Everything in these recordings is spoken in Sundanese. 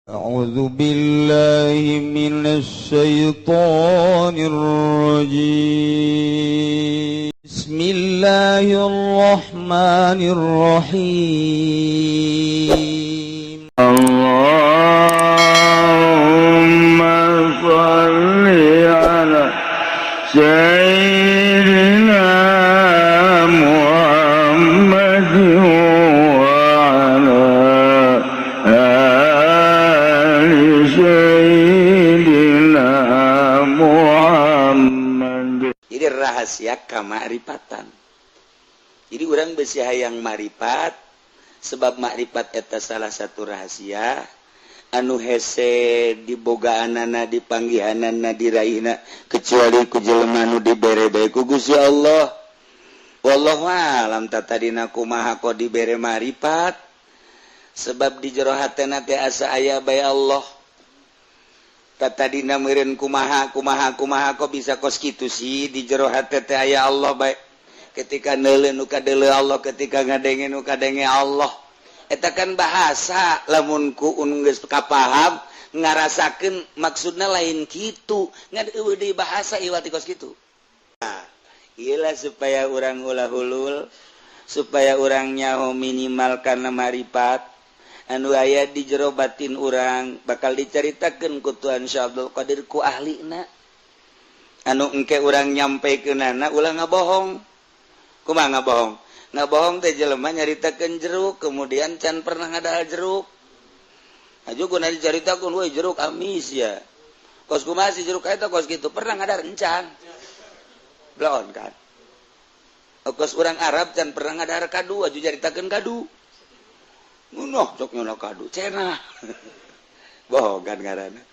أعوذ بالله من الشيطان الرجيم بسم الله الرحمن الرحيم اللهم صل على سيدنا محمد وعلى آل سيدنا محمد. Jadi rahasia kamaripatan. Jadi orang besi hayang marifat sebab makrifat eta salah satu rahasia anu hese dibogaanana dipanggihanana diraihna kecuali ku jelema nu dibere bae ku Gusti Allah. Wallahu a'lam tatadina kumaha kok dibere marifat sebab di jero hatena teh asa aya bae Allah. Tatadina meureun kumaha kok bisa kos kitu sih di jero hate teh aya Allah bae. Ketika neuleuh nu kadeuleuh Allah, ketika ngadenge nu kadenge Allah. Eta kan bahasa lamun ku geus kapaham ngarasakeun maksudna lain kitu. Ngan eueuh deui bahasa ieu ti kos kitu. Nah, iyalah supaya urang ulah hulul, supaya urang nyaho minimal kana marifat anu aya di jero batin urang bakal dicaritakeun ku Tuhan Syekh Abdul Qadir ku ahlina. Anu engke urang nyampekeunana ulah ngabohong. Kumaha ngabohong? Ngabohong teh jelema nyaritakeun jeruk kemudian can pernah ngadahal jeruk. Aju guna dicaritakeun we jeruk amis ya. Kos kumaha si jeruk eta kos kitu pernah ngadahal encan. Blaon kan. Kos urang Arab can pernah ngadahal kadu aju caritakeun kadu. Nunoh sok nyono kadu cenah. Bohong kan ngaranna.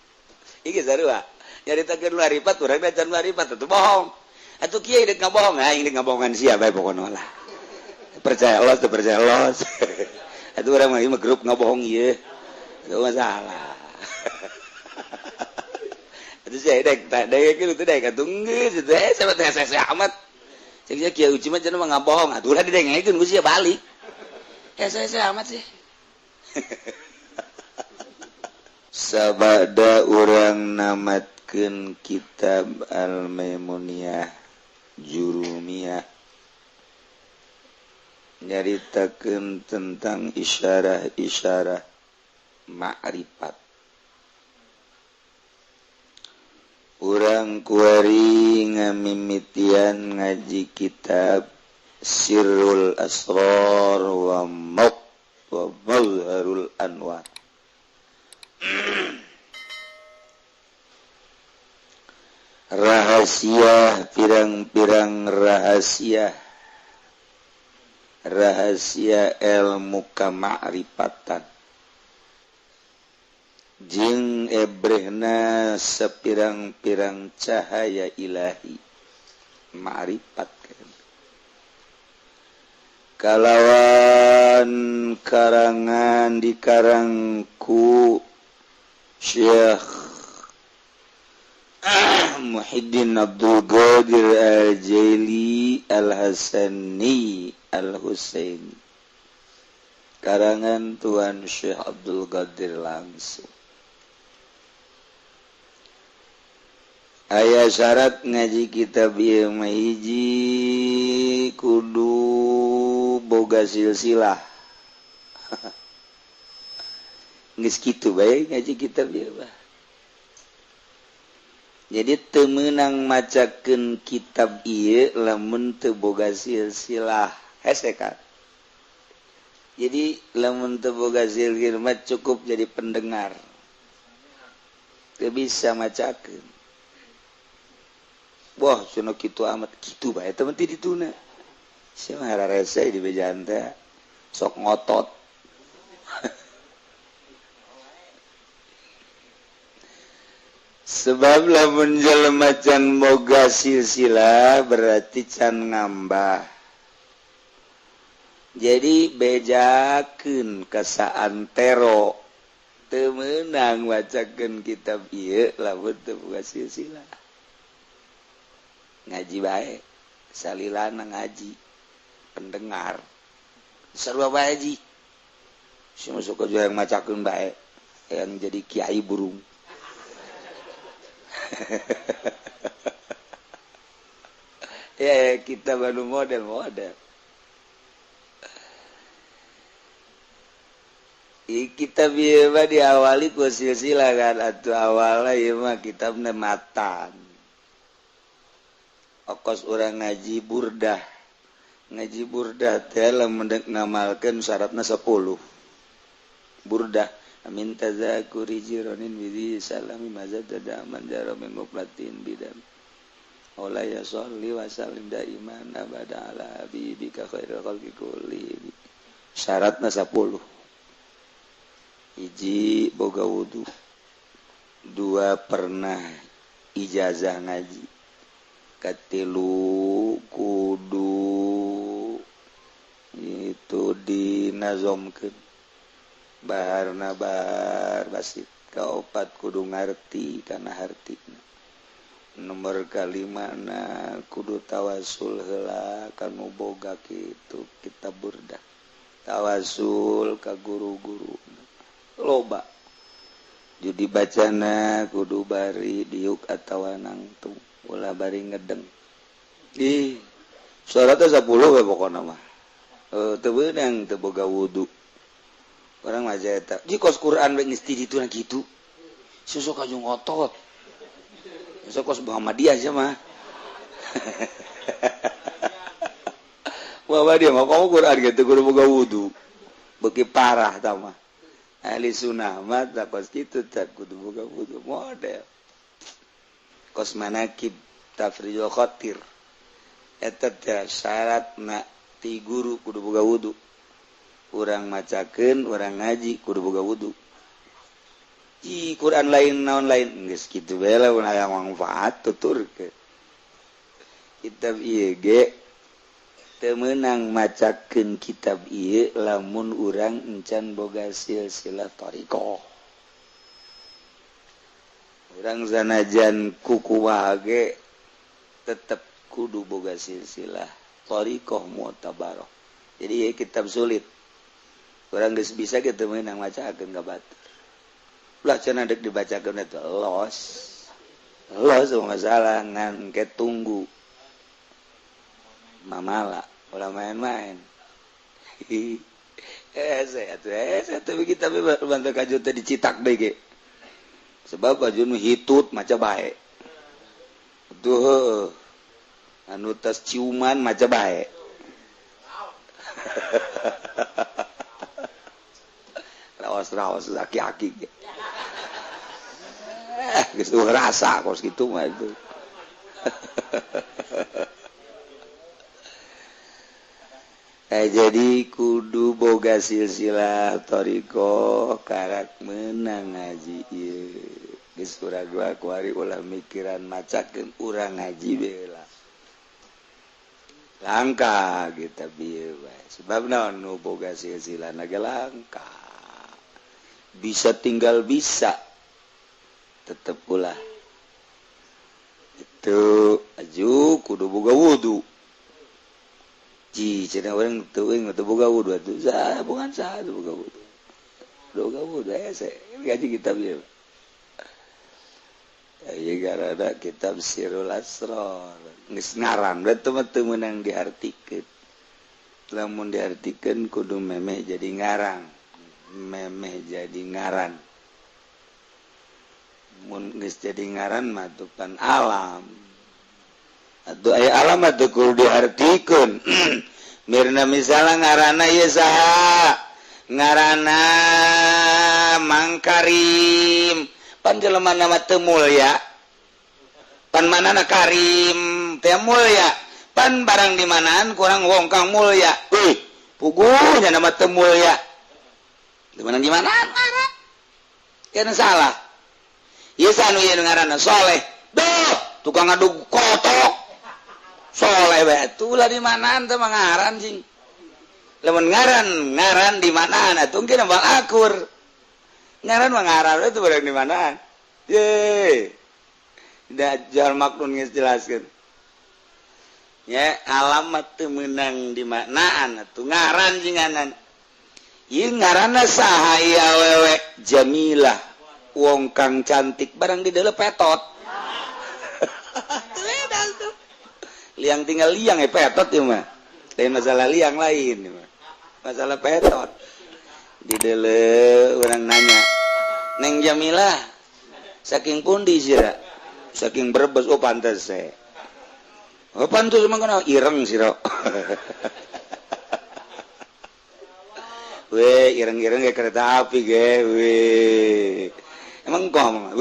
Iki sarua. Nyaritakeun marifat urang da can marifat atuh bohong. Atuh kieu dek ngabohong, aing dek ngabohongan sia bae pokona lah. Percaya los teu percaya los. Atuh urang mah grup ngabohong ieu. Teu masalah. Atuh sia dek dek kieu teh dek atuh geus teh sama teh saya amat. Cek sia kieu uci mah cenah mah ngabohong, atuh ulah didengekeun ku sia balik. Saya amat sih. Sabada urang namatkeun kitab Al-Maimuniyah Jurumiyah nyaritakeun tentang isyarah-isyarah ma'rifat. Urang kuari ngamimitian ngaji kitab Sirrul Asrar wa Mazharul Anwar. Rahasia pirang-pirang rahasia ilmu kama'rifatan jeung ebrehna sepirang-pirang cahaya ilahi ma'rifat kalawan karangan dikarangku Syekh Muhyiddin Abdul Qadir Al-Jaili Al-Hasani Al-Husaini. Karangan Tuan Syekh Abdul Qadir langsung. Aya syarat ngaji kitab ieu mah hiji kudu boga silsilah. Geus kitu bae ngaji kitab ieu mah. Jadi teu meunang macakeun kitab ieu lamun teu boga silsilah hese kan. Jadi lamun teu boga silsilah mah cukup jadi pendengar. Teu bisa macakeun. Wah, cenah kitu amat kitu bae teh mah ti dituna. Sia mah hararese di bejaan teh sok ngotot. Sebab lamun jelema can boga silsilah berarti can ngambah. Jadi bejakeun kasaantero teu meunang wacakeun kitab ieu lamun teu boga silsilah. Ngaji bae, salilana ngaji, pendengar. Sarua bae ji. Si masuk ke yang macakeun bae. yang jadi kiai burung. Ya kita baru model-model. Kita biasa diawali ku silsilah kan atuh awalnya ieu mah kitab matan. Okos urang ngaji burdah. Ngaji burdah teh lamun ngamalkeun syaratna 10. Burdah amin tazakuri jironin bidi salami mazad tadaman jaramin muplatin bidam. Ola ya sholli wa sallim daiman abada ala habibika khairul khalqi kulli. Syaratna 10. Hiji boga wudu. 2 pernah ijazah ngaji. Katilu kudu itu dinazomkeun. Baharna bar basit. Kaopat kudu ngarti kana hartina. Nomor kalimana kudu tawasul heula kanu boga kitu kitab burdah. Tawasul ka guru-guru loba. Jadi bacana kudu bari diuk atawa nangtung ulah bari ngedeng. Ih, syaratna 10 we pokona mah. Teu beunang teu boga wudu. Orang mah eta. Di kos Quran we geus di ditu na kitu. Susuk kajung otot. Sokos Muhammadiyah aja mah. Muhammadiyah mah kamu Quran gitu kudu boga wudu. Beuki parah tah mah. Ahli sunnah mah tak kos kitu tak kudu boga wudu model. Kos manakib tafridul khatir. Eta teh syaratna ti guru kudu boga wudu. Urang macakeun, urang ngaji kudu boga wudu. Quran lain naon lain geus kitu bae lah mun aya manfaat tuturkeun. Kitab ieu ge teu meunang macakeun kitab ieu lamun urang encan boga silsilah thariqah. Urang sanajan kukumaha ge tetep kudu boga silsilah thariqah mu'tabarah. Jadi ieu kitab sulit. Urang geus bisa ge teu meunang macakeun ka batur. Lah cenah dek dibacakeun eta los masalah ngan ke tunggu mamala ulah main-main. Saya tapi kita bantu kaju teh dicitak deui ge. Sebab kaju nu hitut maca bae. Tuh anu tos ciuman maca bae. Raos-raos aki-aki ge. Gitu rasa kos gitu mah itu. Jadi kudu boga silsilah thariqah karak meunang ngaji ieu. Geus urang gua kuari ulah mikiran macakeun urang ngaji bela. Langka kita bieu bae. Sebab naon nu boga silsilah ge langka. Bisa tinggal bisa. Tetep pula itu aju kudu boga wudu. Ji cenah urang teu boga wudu atuh bukan sah boga wudu. Boga wudu ese ngaji kitab ieu. Ieu garana kitab Sirul Asrar. Geus ngaran berarti mah teu meunang diartikeun. Lamun diartikeun kudu memeh jadi ngaran. Memeh jadi ngaran. Mun geus jadi ngaran mah tukan alam. Atuh aya alam atuh kudu diartikeun. Mirna misalna ngaranna ieu saha? Ngaranna Mang Karim. Pan jelema nama teu mulya. Pan manana Karim teh mulya. Pan barang di manaan kurang wong kang mulya. Puguhnya nama teu mulya. Di manaan ngaran? Kana salah. Ieu sanu ieu ngaranna Soleh. Duh, tukang aduk kotok. Soleh bae tulah di manaan teh ngaran cing. Lamun ngaran di manaan atuh engke bal akur. Ngaran mah ngaran itu barang di manaan. Ye. Dajjal maknun geus jelaskeun. Ya, alamat teu meunang di manaan atuh ngaran jinganan. ngaranna sahaya wewe Jamilah wong kang cantik barang di dalam petot liang tinggal liang petot ya mah lain masalah liang lain masalah petot di dalam orang nanya Neng Jamilah saking pundi sira saking Brebes pantes pantes emang kenal ireng sira ireng-ireng kayak kereta api emang kok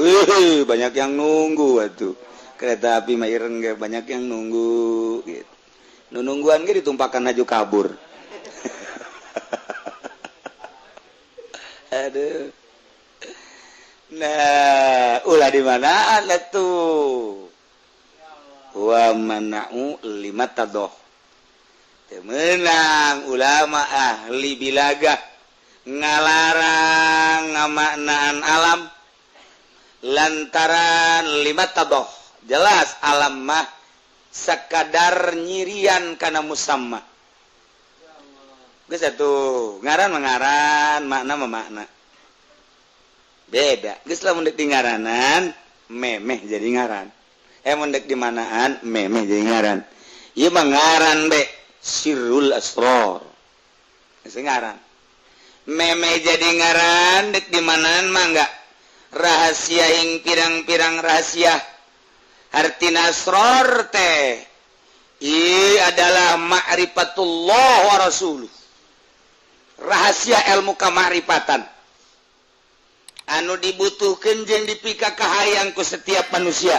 banyak yang nunggu atuh kereta api mah ireng banyak yang nunggu gitu nungguan ditumpahkan aju kabur aduh nah ulah di mana tuh wa mana'u limatadoh menang ulama ahli bilaga ngalarang ngamaknaan alam lantaran limatadoh jelas alam mah sekadar nyirian kana musamma geus atuh ngaran makna beda geus lamun deuk di ngaranan memeh jadi ngaran mun deuk di manaan memeh jadi ngaran ieu mah ngaran be sirrul asrar ngaran memeh jadi ngaran dek di manaan mah enggak rahasia ing pirang-pirang rahasia artina asrar teh adalah ma'rifatullah wa rasuluh rahasia ilmu kamaripatan anu dibutuhkeun jeung dipika kahayang ku setiap manusia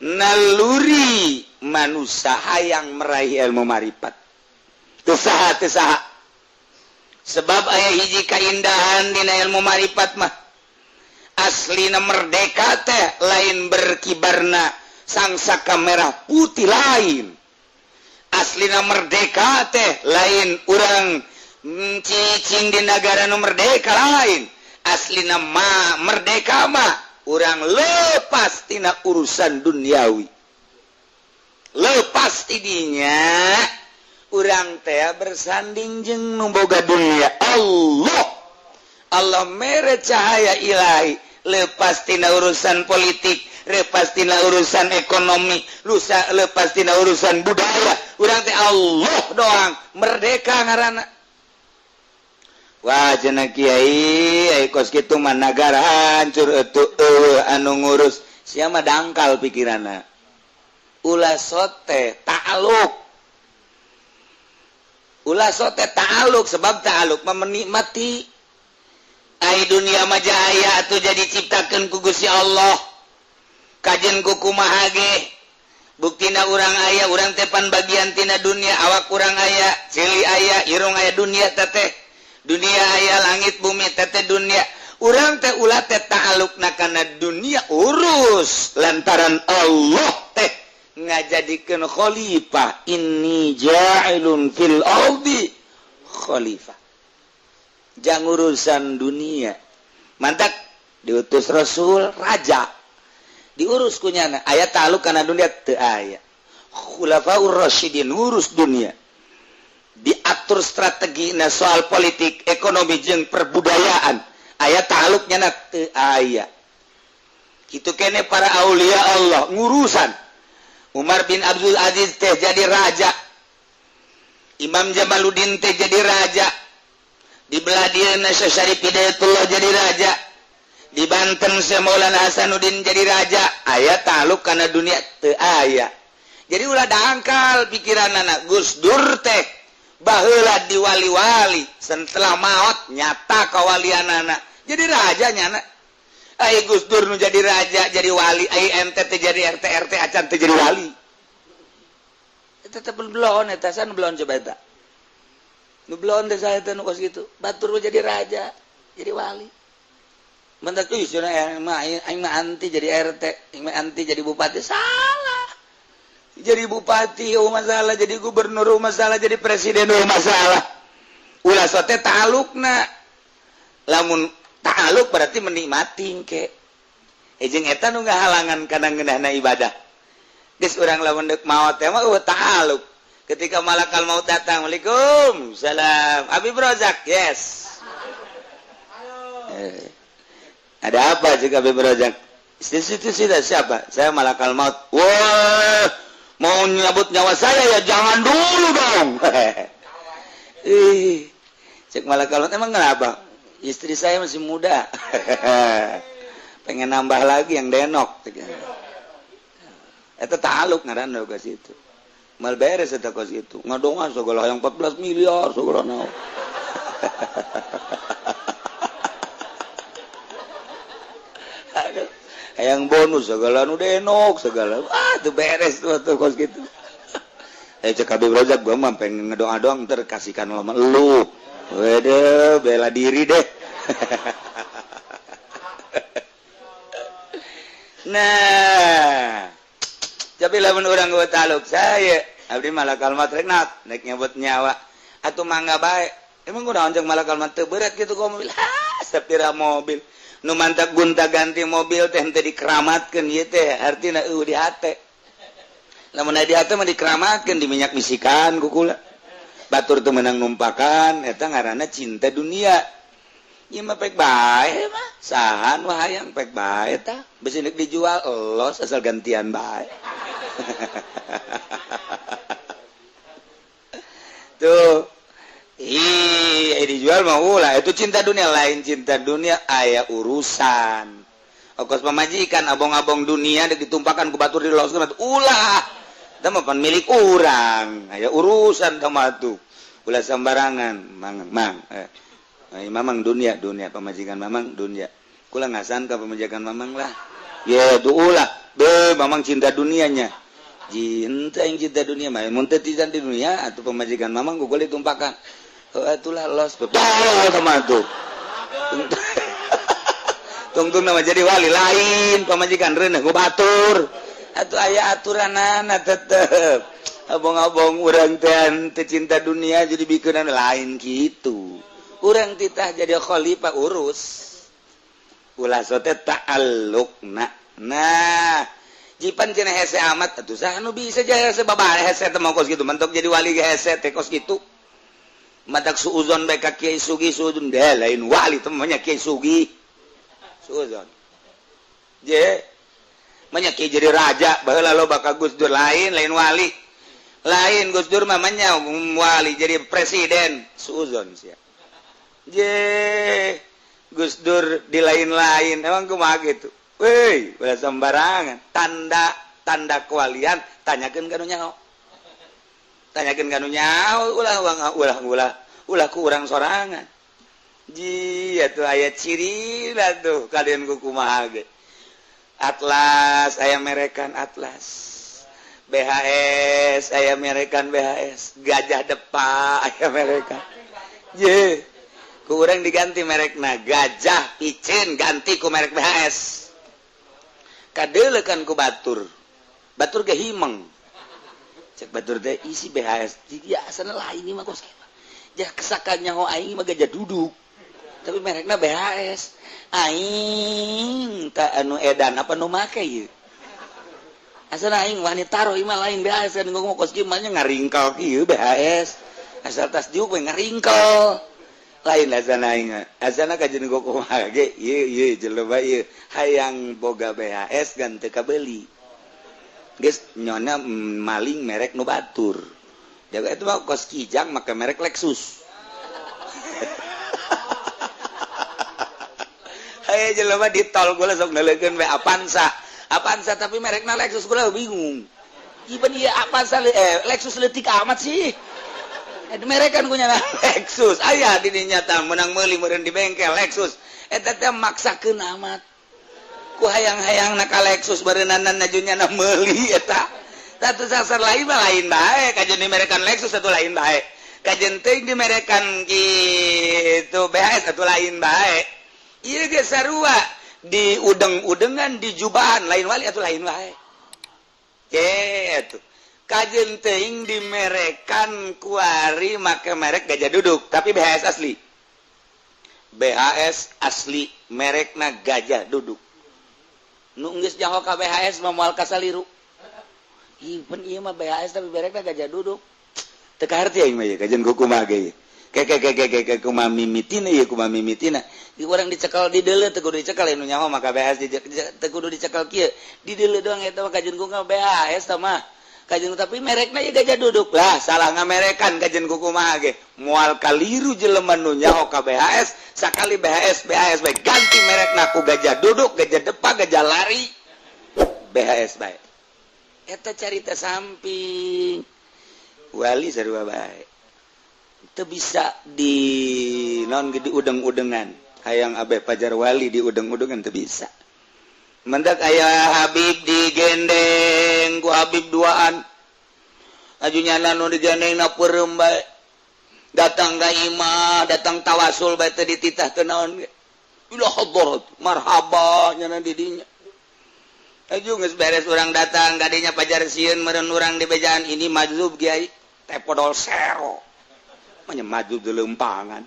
naluri manusia hayang meraih ilmu marifat tesaha sebab aya hiji kaindahan dina ilmu marifat mah aslina merdeka teh lain berkibarna sangsaka merah putih lain aslina merdeka teh lain urang cicing di negara nu merdeka lain aslina merdeka mah urang lepas tina urusan duniawi lepas tidinya urang teh bersanding jeung nu boga dunia Allah mere cahaya ilahi lepas tina urusan politik lepas tina urusan ekonomi lepas tina urusan budaya urang teh Allah doang merdeka ngaranna wah cenah kiai kos kitu mah nagara hancur anu ngurus sia mah dangkal pikiranna ulah sote ta'aluk sebab ta'aluk mah menikmati ai dunia mah jaya atuh jadi ciptakeun ku Gusti Allah kajen ku kumaha ge buktina urang aya urang teh pan bagian tina dunia awak urang aya cili aya irung aya dunia teh dunia aya langit bumi teh dunia urang teh ulah teh ta'alukna kana dunia urus lantaran Allah teh ngajadikeun khalifah inni ja'ilun fil ardi khalifah jang urusan dunia mantap diutus rasul raja diurus kunyana aya ta'aluk kana dunia teu aya khulafaur rasyidin urus dunia diatur strategi na soal politik ekonomi jeung perbudayaan aya ta'aluknya na teu aya kitu kene para aulia Allah ngurusan Umar bin Abdul Aziz teh jadi raja Imam Jamaluddin teh jadi raja di belah dieuna Syekh Syarif Hidayatullah jadi raja di Banten Syekh Maulana Hasanuddin jadi raja aya ta'aluk kana dunia teu aya jadi ulah dangkal pikiranna Gus Dur teh baheula diwali-wali setelah maot nyata kawalianana jadi raja nyana ai Gus Dur nu jadi raja jadi wali ai ente teh jadi RT acan teh jadi wali eta teh belon eta san belon coba eta nu belon teh saya teh nu kos kitu batur jadi raja jadi wali mentak euy cenah aing mah anti jadi RT aing mah anti jadi bupati salah jadi bupati masalah jadi gubernur masalah jadi presiden masalah ulah sote ta'alukna lamun ta'aluk berarti menikmati ke jeung eta nu ngahalangan kana ngeunahna ibadah geus urang lamun deuk maot teh mah ta'aluk Ketika malakal maut datang, Waalaikumsalam. Habib Rozak, yes. Ada apa juga Habib Rozak? Itu siapa? Saya malakal maut. Wah, mau nyabut nyawa saya ya jangan dulu dong. Cek malakal maut, emang kenapa? Istri saya masih muda. Pengen nambah lagi yang denok. Itu taluk ngaranna ke situ. Mal beres eta kos itu. Ngadongan segala yang 14 miliar segala naon. Yang bonus segala nu denok segala. Tuh beres tuh kos gitu. Cek Habib Rozak gua mah pengen ngedoa doang ntar kasihkan sama lu. Waduh, bela diri deh. Nah, tapi lamun urang gua taluk saya, abdi malakal maut rek naik nyebut nyawa. Atuh mangga bae. Emang kunaon jeung malakal maut teu berat gitu kok mobil. Sapira mobil. Nu mantak gunta-ganti mobil teh henteu dikeramatkeun ieu teh artina di hate. Lamun di hate mah dikeramatkeun diminyak misikan ku kula. Batur teu meunang numpakan eta ngaranna cinta dunia. Ieu mah pek bae mah. Sahan wah hayang pek bae tah. Besi nek dijual elos asal gantian bae. Tuh. Dijual mah ulah itu cinta dunia lain cinta dunia aya urusan. Ongkos pamajikan abong-abong dunia ditumpakan ku batur di loskeun ulah. Eta mah pan milik urang. Aya urusan tah tuh. Ulah sembarangan, mang. Mamang dunia pamajikan mamang dunia. Kula ngasan ka pamajikan mamang lah. Ya tuh ulah. Mamang cinta dunianya. Cinta yang cinta dunia mah mun teu cinta di dunia atuh pamajikan mamang ku kulit tumpakan. Itulah los sama tuh. Tungtung nama jadi wali lain pamajikan reuneuh ku batur. Atuh aya aturanana tetep. Abong-abong urang teh cinta dunia jadi bikeunana lain gitu. Urang titah jadi khalifah urus. Ulah sote ta'alluqna. Nah, jipan cenah hese amat atuh saha nu bisa jaya hese babare hese teh mau kos kitu mentok jadi wali ge hese teh kos kitu. Matak suuzon bae ka Kiai Sugi suudun dah lain wali teh mah Kiai Sugi. Suuzon. Je manya Kiai jadi raja baheula loba ka Gus Dur lain wali. Lain Gus Dur mah manya wali jadi presiden suuzon sia. Je Gus Dur di lain-lain emang kumaha gitu. Weh, ulah sembarangan. Tanda kewalian tanyakeun ka nu nyaho. Tanyakeun ka nu nyaho ulah ku urang sorangan. Ji atuh aya ciri lah tuh kalian ku kumaha ge. Atlas aya merekan Atlas. BHS aya merekan BHS. Gajah Depa aya merekan. Je ku urang diganti merekna Gajah Picin ganti ku merek BHS. Kadeulekan ku batur ge himeng cek batur teh isi BHS jadi asana lain ini mah kos jah kesakannya ho aing mah gajah duduk tapi merekna BHS aing ta anu edan apa nu make ieu asana aing wani taro ieu mah lain BHS kan ngomong kos kieu mah ngaringkel kieu BHS asal tas diuk we ngaringkel lain asana kajen gua kumaha ge ieu jelema ieu hayang boga BHS gan teu kabeli geus nyona maling merek nu batur jaga itu mah kos kijang make merek Lexus haye jelema di tol gua sok neulekeun we Avanza tapi merekna Lexus gua bingung ieu ieu Avanza Lexus leutik amat sih merekan ku nyana Lexus aya di dinya tah menang meuli meureun di bengkel Lexus eta teh maksakeun amat ku hayang-hayang ka Lexus beureunanan najunya na meuli eta tatu sasar lain bae kajen di merekan Lexus atuh lain bae kajen teuing di merekan kitu BHS atuh lain bae ieu ge sarua di udeng-udengan di jubahan lain wali atuh lain bae kitu kajen teuing di merekan kuari make merek Gajah Duduk tapi BHS asli merekna Gajah Duduk nu geus jaho ka BHS mah moal kasaliru ieu mah BHS tapi merekna Gajah Duduk teka arti aing mah kajian kumaha ge kumaha mimitina ieu kumaha mimitina di urang dicekal di deuleu teu kudu dicekal anu nyaho maka BHS teu kudu dicekal kieu di deuleu doang eta mah kajian ku BHS tah mah kajian tapi merekna ieu gajah duduk lah salah ngamerekan kajian kumaha ge moal kaliru jelema nu nyaho ka BHS sakali BHS bae ganti merekna ku gajah duduk gajah depa gajah lari BHS bae eta carita samping wali sarua bae teu bisa di naon di udeng-udengan hayang abe pajar wali di udeng-udengan teu bisa mendak aya Habib digendeng ku Habib duaan ajunyana nu digandengna peureum bae datang ka imah datang tawasul bae teu dititah teu naon ge ila hadarat marhaba nyana di dinya aju geus beres urang datang gadinya pajar sieun meureun urang di bejaan ini majzub kiai teh podol sero manya maju delempangan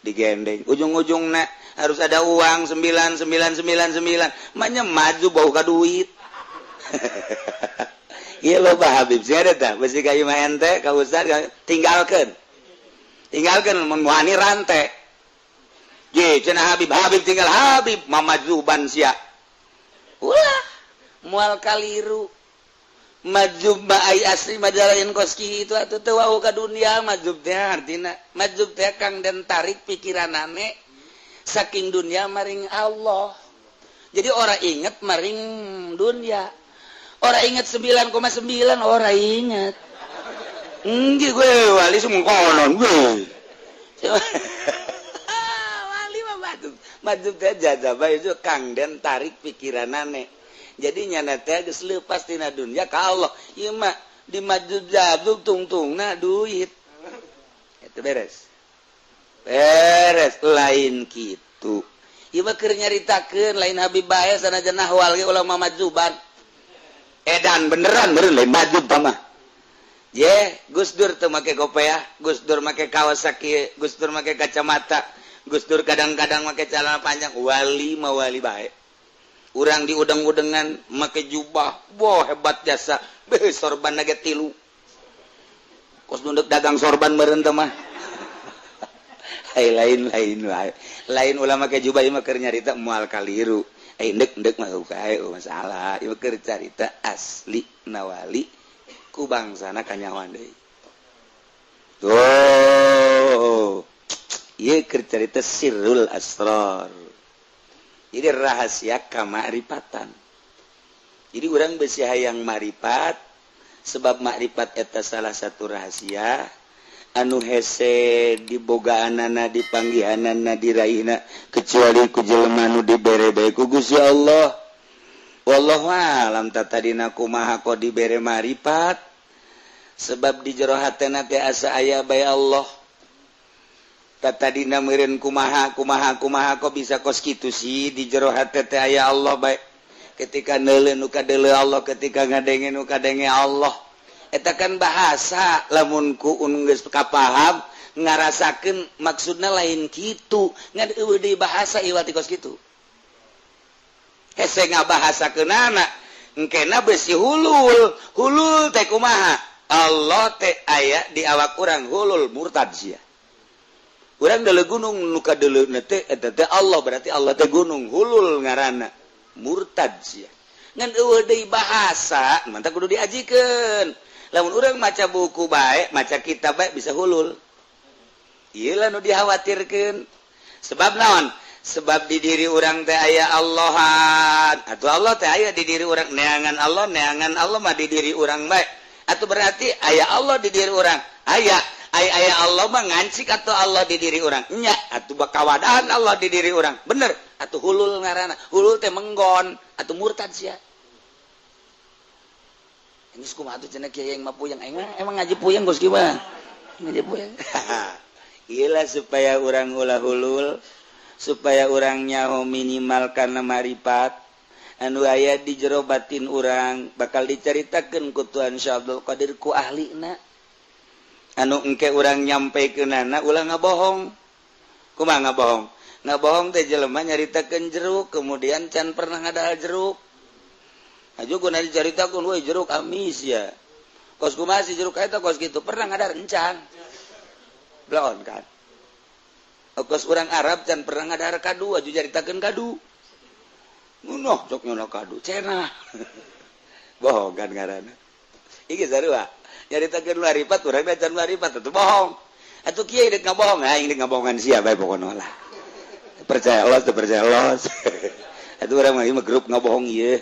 digendeng ujung-ujungna harus ada uang 9999 manya maju bau ka duit ieu loba Habib sia eta besi ka imah ente ka ustaz tinggalkeun mun wani rante ye cenah Habib tinggal Habib mamajuban sia ulah moal kaliru majub ai asli majalain koski itu atuh teu wau ka dunia majub teh artina majub teh kang den tarik pikiranane saking dunia maring Allah jadi orang inget maring dunia orang inget 9,9 orang inget engge gue wali sumkonon gue wali mah majub teh jajaba itu kang den tarik pikiranane jadi nyana teh geus leupas tina dunya ka Allah ieu mah di majud jaduk tungtungna duit eta beres lain kitu ieu mah keur nyaritakeun lain Habib bae sanajan ahwal ge ulama majuban edan beneran meureun lain majud mah ye Gus Dur teu make kopiah Gus Dur make Kawasaki Gus Dur make kacamata Gus Dur kadang-kadang make celana panjang wali mah wali bae urang di udeng-udengan make jubah boh hebat jasa beh sorban nage 3 kos nunduk dagang sorban meureun teh mah lain ulama make jubah ieu mah keur nyarita moal kaliru endek mah kae masalah ieu keur carita asli nawali ku bangsana kanyawan deui tuh ieu keur carita sirrul asrar jadi rahasia kamakrifatan. Jadi orang besi hayang marifat sebab makrifat eta salah satu rahasia anu hese dibogaanana dipanggihanana diraihna kecuali ku jelema nu dibere bae ku Gusti Allah. Wallahu a'lam tatadina kumaha kok dibere marifat sebab di jero hatena teh asa aya bae Allah. Tadina meureun kumaha kok bisa kos kitu sih di jero hate teh aya Allah bae ketika neuleuh nu kadeuleuh Allah ketika ngadenge nu kadenge Allah eta kan bahasa lamun ku geus kapaham ngarasakeun maksudna lain kitu ngan eueuh deui bahasa ieu ti kos kitu hese ngabahasakeunana engkena besi hulul teh kumaha Allah teh aya di awak urang hulul murtad sia urang deuleu gunung nu kadeuleuhna teh eta teh Allah berarti Allah teh gunung hulul ngaranna murtad sia ngan eueuh deui bahasa mantap kudu diajikeun lamun urang maca buku bae maca kitab bae bisa hulul ieu lah nu dikhawatirkeun sebab naon sebab di diri urang teh aya Allahan atuh Allah teh aya di diri urang neangan Allah mah di diri urang bae atuh berarti aya Allah di diri urang aya Allah mah ngancik atau Allah di diri orang nya atuh bakawadahan Allah di diri orang bener atuh hulul ngaranna hulul teh menggon atuh murtad sia ini kumaha atuh cenah kieu yang mah puyeng emang ngaji puyeng Gus kieu ngaji puyeng iyalah supaya orang ulah hulul supaya orang nyaho minimal kana marifat anu aya di jero batin urang bakal dicaritakeun ku Tuhan Syah Abdul Qadir ku ahlina anu engke urang nyampekeunana ulah ngabohong kumaha ngabohong teh jelema nyaritakeun jeruk kemudian can pernah ngadahal jeruk aju guna dicaritakeun we jeruk amis ya kos kumaha si jeruk eta kos gitu pernah ngadar encan belon kan kos urang Arab can pernah ngadar kadu aju jaritakeun kadu ngunoh sok nyono kadu cenah bohong kan ngaranna iki sarua nyaritakeun lu haripat urang da can haripat atuh bohong atuh kieu dek ngabohong aing dek ngabohongan sia bae pokona lah percaya Allah teu percaya Allah atuh urang mah grup ngabohong ieu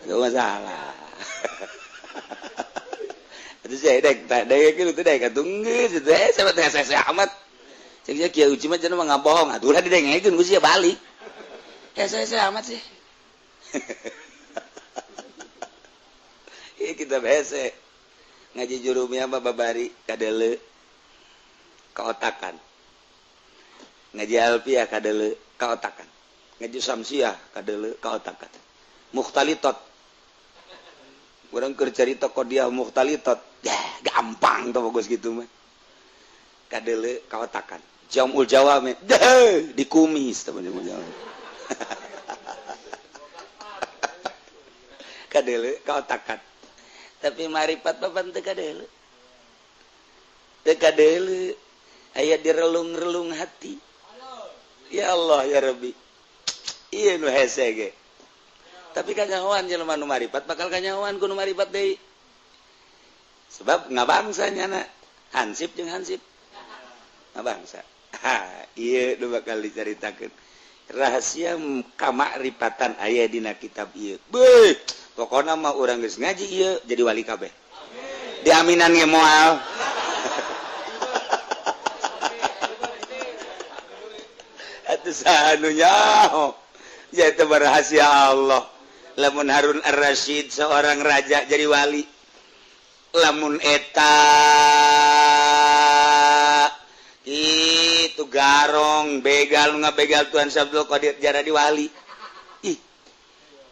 enggak masalah atuh saya dek kieu teh dek atuh geus teh sama teh saya amat cek dia kieu uci mah cenah mah ngabohong atuh ulah didengekeun ku sia balik saya amat sih kita bese ngaji jurumnya apa babari kadele kaotakan ngaji alfiah kadele kaotakan ngaji samsiah kadele kaotakan mukhtalitot urang keur carita qadiah mukhtalitot ya gampang tuh bagus gitu mah kadele kaotakan jamul jawame dikumis teman jamul jawame kadele kaotakan tapi marifat papan teu kadele aya di relung-relung hati ya Allah ya Rabbi ieu nu hese ge tapi kanyahoan jelema nu marifat bakal kanyahoan ku nu marifat deui sebab ngabangsa nyana hansip jeung hansip ngabangsa ieu nu bakal dicaritakeun rahasia kamakrifatan aya dina kitab ieu beuh pokona mah urang geus ngaji ieu jadi wali kabeh diaminan ge moal atuh sanu nyaho ya teh rahasia Allah lamun Harun Ar-Rasyid seorang raja jadi wali lamun eta itu garong begal ngabegal Tuhan Sabdul Qadir jara di wali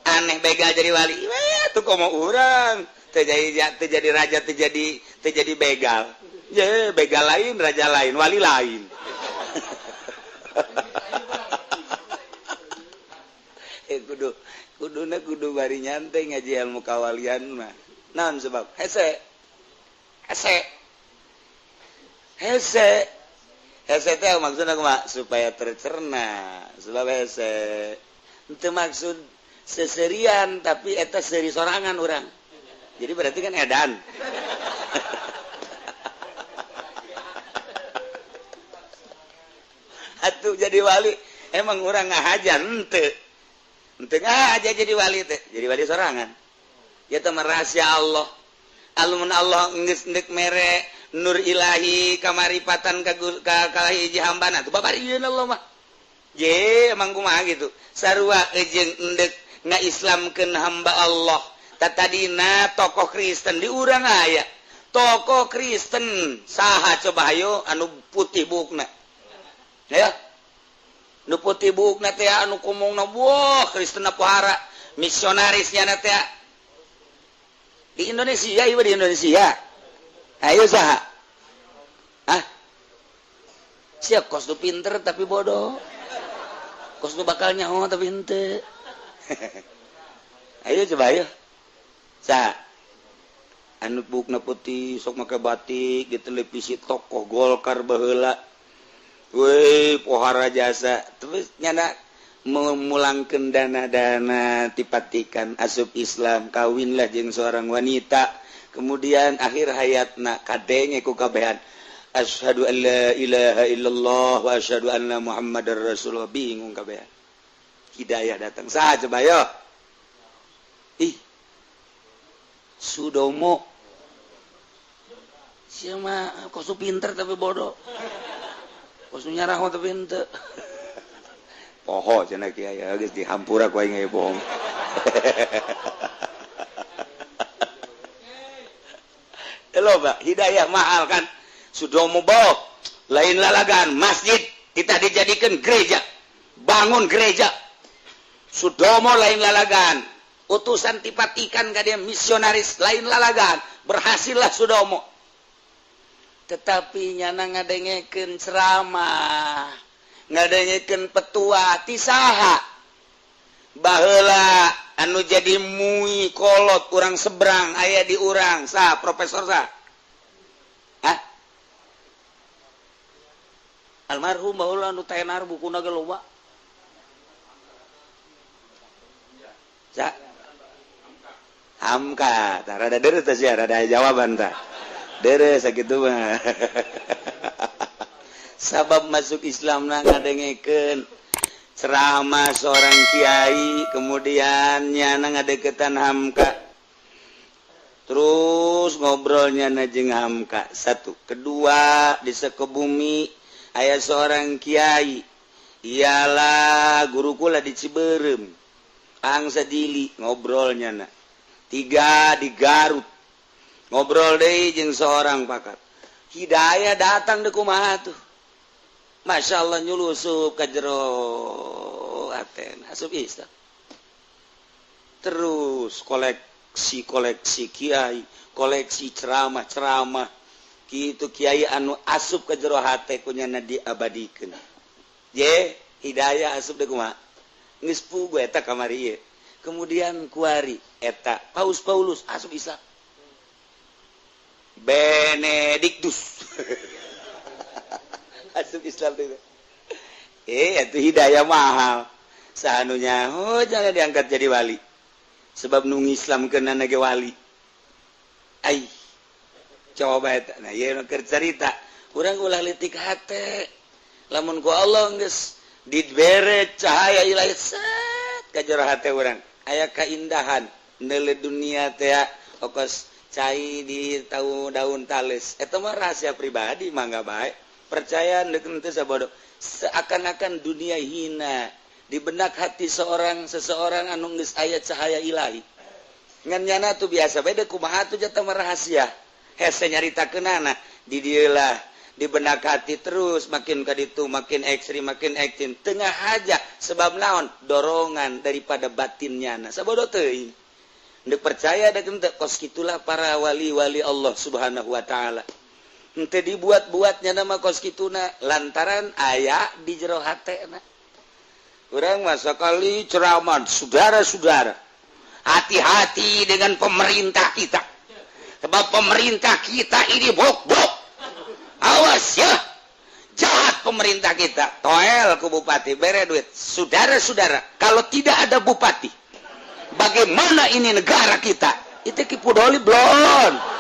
aneh begal jadi wali tuh komo urang terjadi raja terjadi begal ya begal lain raja lain wali lain kudu bari nyantai ngaji ilmu kawalian mah naon sebab hese teh maksudna kumaha supaya tercerna sebab hese teu maksud seserian tapi eta seri sorangan orang jadi berarti kan edan atuh jadi wali emang orang ngahajar henteu ngahajar jadi wali teh jadi wali sorangan ya teh rahasia Allah alumun Allah geus endek mere nur ilahi kamaripatan ka hiji hambana tuh babarieun Allah mah je emang kumaha gitu sarua jeung endek ngaislamkeun hamba Allah tatadina tokoh Kristen di urang aya tokoh Kristen saha coba hayo anu putih buukna ya nu putih buukna teh anu kumungna wah Kristen pohara misionarisnya na teh di Indonesia ieu di Indonesia ayo saha siap kos tu pinter tapi bodoh kos tu bakal nyaho tapi henteu ayo coba ayo sa anu bukna putih sok make batik di televisi tokoh Golkar baheula weh pohara jasa terus nyana memulangkeun dana-dana tipatikan asup Islam kawinlah jeung seorang wanita kemudian akhir hayatna kadenge ku kabehan asyhadu an la ilaha illallah wa asyhadu anna muhammadar rasulullah bingung kabehan hidayah datang saha coba yo Sudomo siapa kosu pinter tapi bodoh kosu nyarah tapi henteu poho cenah kiai geus dihampura ku aing bohong loba hidayah mahal kan Sudomo boh lain lalagan masjid kita dijadikan gereja bangun gereja Sudomo lain lalagan utusan tipatikan ka dia misionaris lain lalagan berhasillah Sudomo tetapi nyana ngadengekeun ceramah ngadengekeun petua ti saha baheula anu jadi mui kolot kurang seberang ayah di urang sah profesor sah almarhum baheula anu tenar bukuna ge loba sa Hamka tah rada deres tah sia rada jawaban tah deres sakitu mah sabab masuk Islam na ngadengekeun ceramah seorang kiai kemudian nyana ngadeketan Hamka terus ngobrolnya na jeung Hamka satu kedua di Sekebumi aya seorang kiai ialah guru kula di Ciberem angsa dili ngobrolnya na tiga di Garut ngobrol deui jeung seorang pakar hidayah datang deui kumaha tuh Masya Allah nyulusup ka jero aten asup Islam terus koleksi kiai koleksi ceramah kitu kiai anu asup ka jero hate kunyana diabadikeun ye hidayah asup deui kumaha geus pugu eta kamari ieu kemudian kuari eta Paulus asup Islam Benediktus asup Islam itu itu hidayah mahal sanunya jangan diangkat jadi wali sebab nung Islam kena nage wali ai coba eta nah ieu keur carita urang ulah leutik hate lamun ku Allah geus dibere cahaya ilahi set ka jero hate urang aya kaindahan neule dunia teh okos cai di tahu daun tales eta mah rahasia pribadi mangga bae percaya teu sabodo seakan-akan dunia hina di benak hati seseorang anu geus aya cahaya ilahi ngan nyana tuh biasa beda kumaha tuh jata rahasia hese nyaritakeunana di dieu lah di benak hati terus makin ka ditu makin ekstrim tengah aja sebab naon dorongan daripada batinnya na sabodo teuing deuk percaya da teu kos kitulah para wali-wali Allah Subhanahu wa taala ente dibuat-buatnya nama kos kituna lantaran aya di jero hatena urang mah sakali ceramah saudara-saudara hati-hati dengan pemerintah kita sebab pemerintah kita ini bok-bok awas ya jahat pemerintah kita toel ku bupati bere duit saudara-saudara kalau tidak ada bupati bagaimana ini negara kita itu kipudoli blon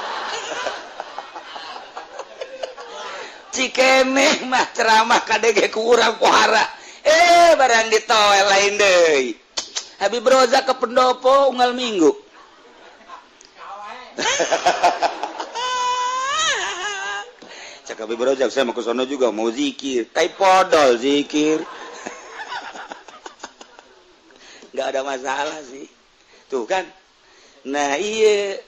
cikeneh mah ceramah kadege kurang pohara barang ditoel lain deui Habib Roza ke pendopo unggal minggu cak Habib Roza saya mau ke sono juga mau zikir tai podol zikir nggak ada masalah sih tuh kan nah iya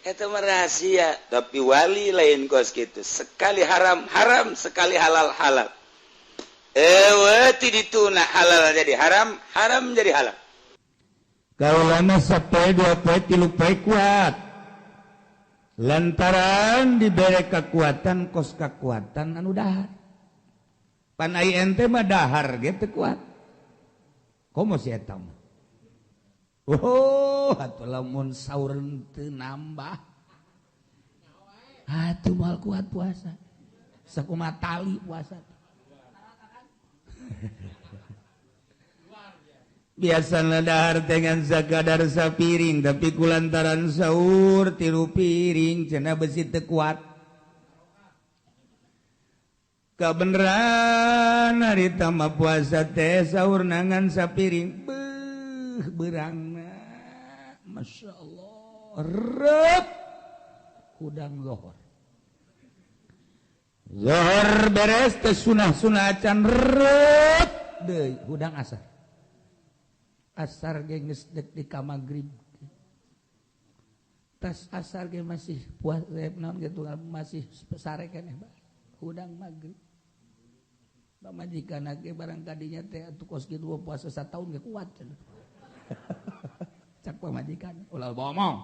itu rahasia tapi wali lain kos gitu sekali haram sekali halal wati dituna halal jadi haram jadi halal kalau lama sampai 2 poe 3 poe kuat lantaran diberi kekuatan kos kekuatan anu dahar pan ai ente mah dahar gitu kuat komo si eta mah atuh lamun saur teu nambah atuh moal kuat puasa sakumaha tali puasa biasana dahar dengan sakadar sapiring tapi kulantaran saur 3 piring cenah besi teu kuat kabeneran harita mah puasa teh saur nangan sapiring berangna Masya Allah rep hudang zohor beres teh sunah acan rep deui hudang asar ge geus dek di ka magrib tas asar ge masih puas naon gitu masih sare keneh hudang magrib pamajikan ge barang kadinya teh atuh kos kitu puasa sataun ge kuat cak pamajikan ulah bomong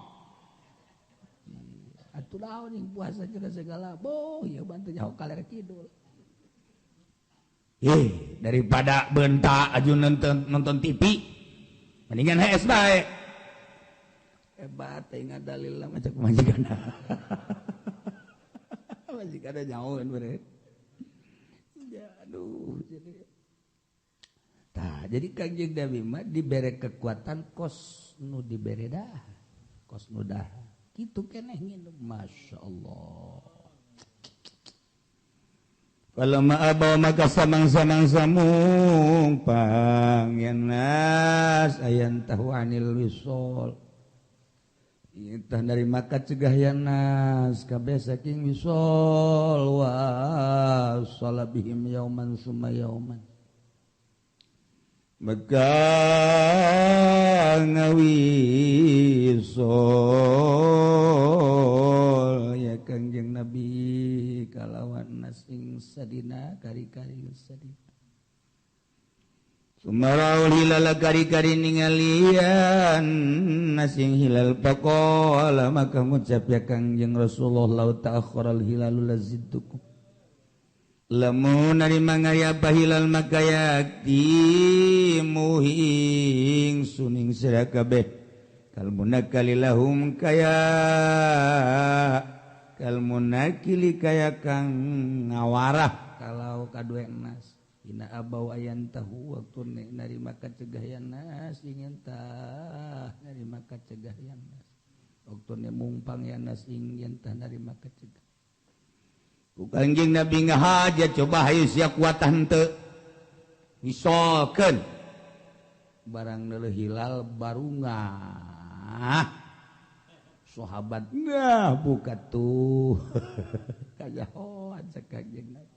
atuh laon yang puasa cenah segala boh ya bantu nyaho kaler kidul daripada bentak aju nonton TV mendingan HS bae hebat ingat dalil lah macam majikan. Majikan ada jauh kan bener. Ya, aduh jadi. Tah, jadi Kangjeng Nabi mah dibere kekuatan kos nu dibere dah. Kos nu dah. Kitu keneh nginum masyaallah. Kalau ma'abaw maka samang-samang samung pang yanas ayan tahu anil wisol. Itah dari maka cegah yanas kabeh saking wisol wa salabihim yauman summa yauman. Maka ngawisol ya Kangjeng Nabi kalawan nasing sadina kari-kari sadina sumaraul hilal kari-kari ningalian nasing hilal paqala maka ngucap ya Kangjeng Rasulullah lau ta'akharal hilalul lazidtukum lamun narima ngayapa hilal maka yakti muhing suning sira kabeh kalmunakalilahum kaya kalmunakili kaya kang ngawarah kalau kadue nas ina abau ayan tahu waktu narima kacegahyan nas ingin tah narima kacegahyan nas waktu ne mumpang yan nas ingin tah narima kacegah Kangjeng Nabi ngahaja coba hayu sia kuatan teu misalkeun barang neuleuh hilal barungah sahabat ngah buka tuh kajahoan Kangjeng Nabi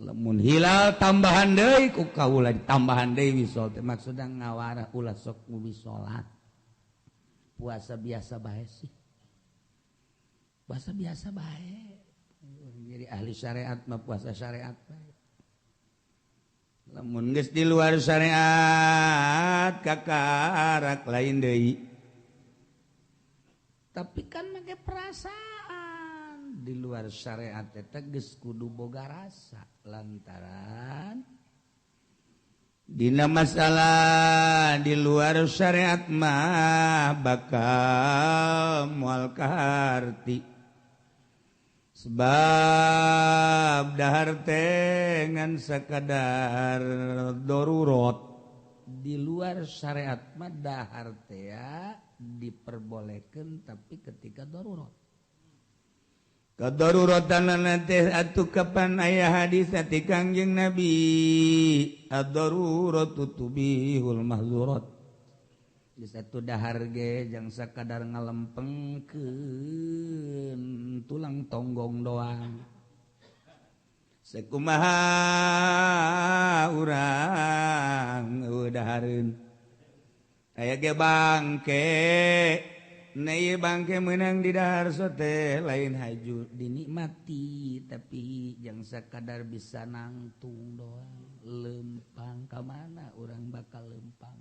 lamun hilal tambahan deui ku kaula tambahan deui wisol teh maksudna ngawarah ulah sok mubi salat puasa biasa bae sih puasa biasa bae jadi ahli syariat mah puasa syariat bae. Lamun geus di luar syariat kakarak lain deui. Tapi kan make perasaan di luar syariat eta geus kudu boga rasa lantaran dina masalah di luar syariat mah bakal moal kaharti sebab dahar tengan sakadar darurat di luar syariat mah dahar teh ya diperbolehkan tapi ketika darurat kadaruratan teh atuh kapan aya hadis ti Kangjeng Nabi ad-daruratu tubihul mahzurat di satu dahar ge jang sakadar ngalempengkeun tulang tonggong doang sakumaha urang dahareun aya ge bangke Nei bangke menang di dahar sote lain haju dinikmati tapi yang sakadar bisa nangtung doang lempang ke mana orang bakal lempang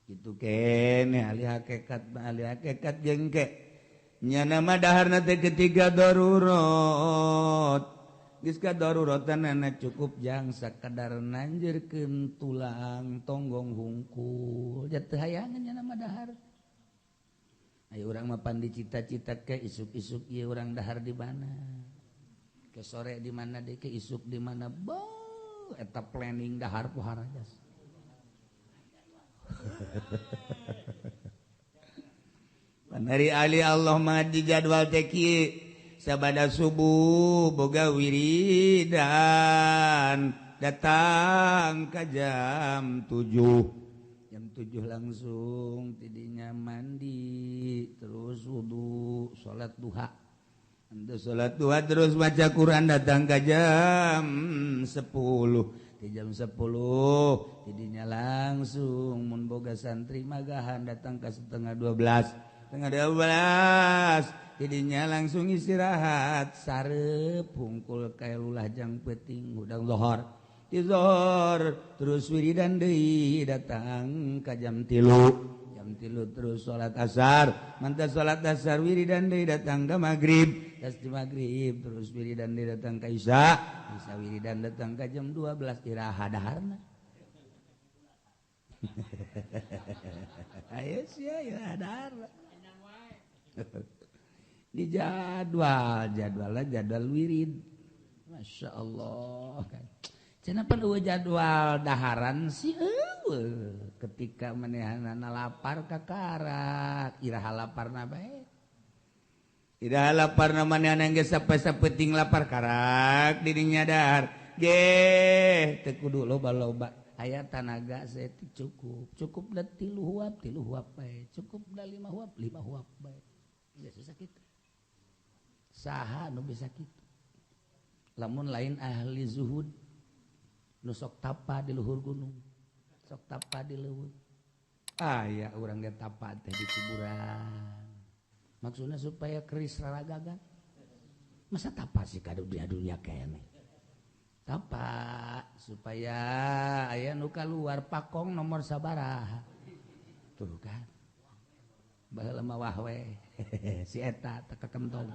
itu kene ahli hakikat jengke nya nama dahar nate ketiga darurat geus ka daruratan anak cukup jang sakadar nanjeurkeun tulang tonggong hungkul jatuh hayangan nya nama dahar. Ayo orang mapan dicita-cita ke isuk-isuk ieu urang dahar di mana? Ke sore di mana deh ke isuk di mana? Boh, eta planning dahar pohara jas. Panari ali Allah mah di jadwal teh kieu sabada subuh boga wiridan datang ka jam 7. Jam 7 langsung tidinya mandi terus wudu salat duha anda salat duha terus baca Quran datang ke jam 10 di jam 10 tidinya langsung mun boga santri magahan datang ke setengah 12 tidinya langsung istirahat sarep hungkul kae lulah jang peuting hudang lohor Izor terus wiridan deui datang ka jam 3 terus salat asar mantap salat asar wiridan deui datang ka magrib tas di magrib terus wiridan deui datang ka isya wiridan datang ka jam 12 iraha daharna di jadwal wirid Masya Allah kan kenapa jadwal daharan sih ketika menehanana lapar kakara iraha lapar baik iraha lapar namanya yang sampai lapar karak dirinya dahar teku dulu loba aya tanaga saya cukup dah 3 huap baik cukup dah 5 huap baik biasa sakit saha nu bisa kitu lamun lain ahli zuhud nu sok tapa di luhur gunung sok tapa di leuweung aya urang ge tapa teh di kuburan maksudna supaya keris raragagan masa tapa sih ka dunia kene tapa supaya aya nu kaluar pakong nomor sabaraha tuh kan baheula mah wah we si eta teu kakentong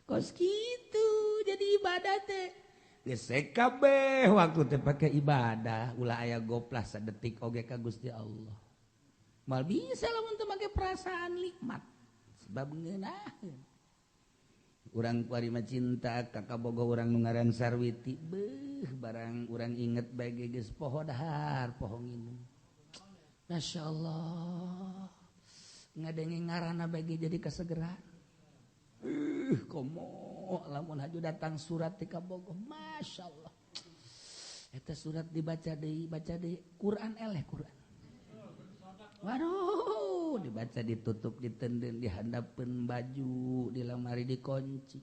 kos gitu jadi ibadah teh geus kabeh waktu teh pake ibadah ulah aya goplas sadetik oge ka Gusti Allah mal bisa lamun teu make perasaan nikmat sebab ngeunaheun urang kuari mah cinta ka kabogo urang nu ngaran Sarwiti beuh barang urang inget bae geus poho dahar poho nginum Masya Allah ngadenge ngaranna bae jadi kasegeran komo lamun haju datang surat di kabogo Masya Allah eta surat dibaca deui Quran eleh Quran waduh dibaca ditutup ditenden dihandapeun baju di lamari dikunci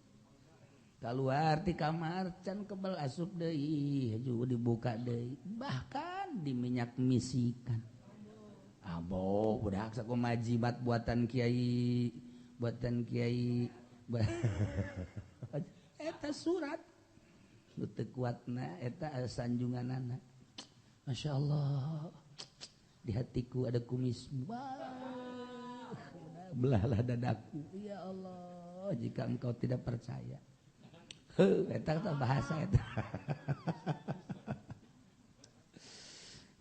keluar ti kamar can kebal asup deui haju dibuka deui bahkan diminyak misikan abo budak sakumaha jimat buatan kiai eta surat nu teu kuatna eta sanjunganana Masya Allah di hatiku ada kumis belahlah dadaku ya Allah jika engkau tidak percaya eta bahasa eta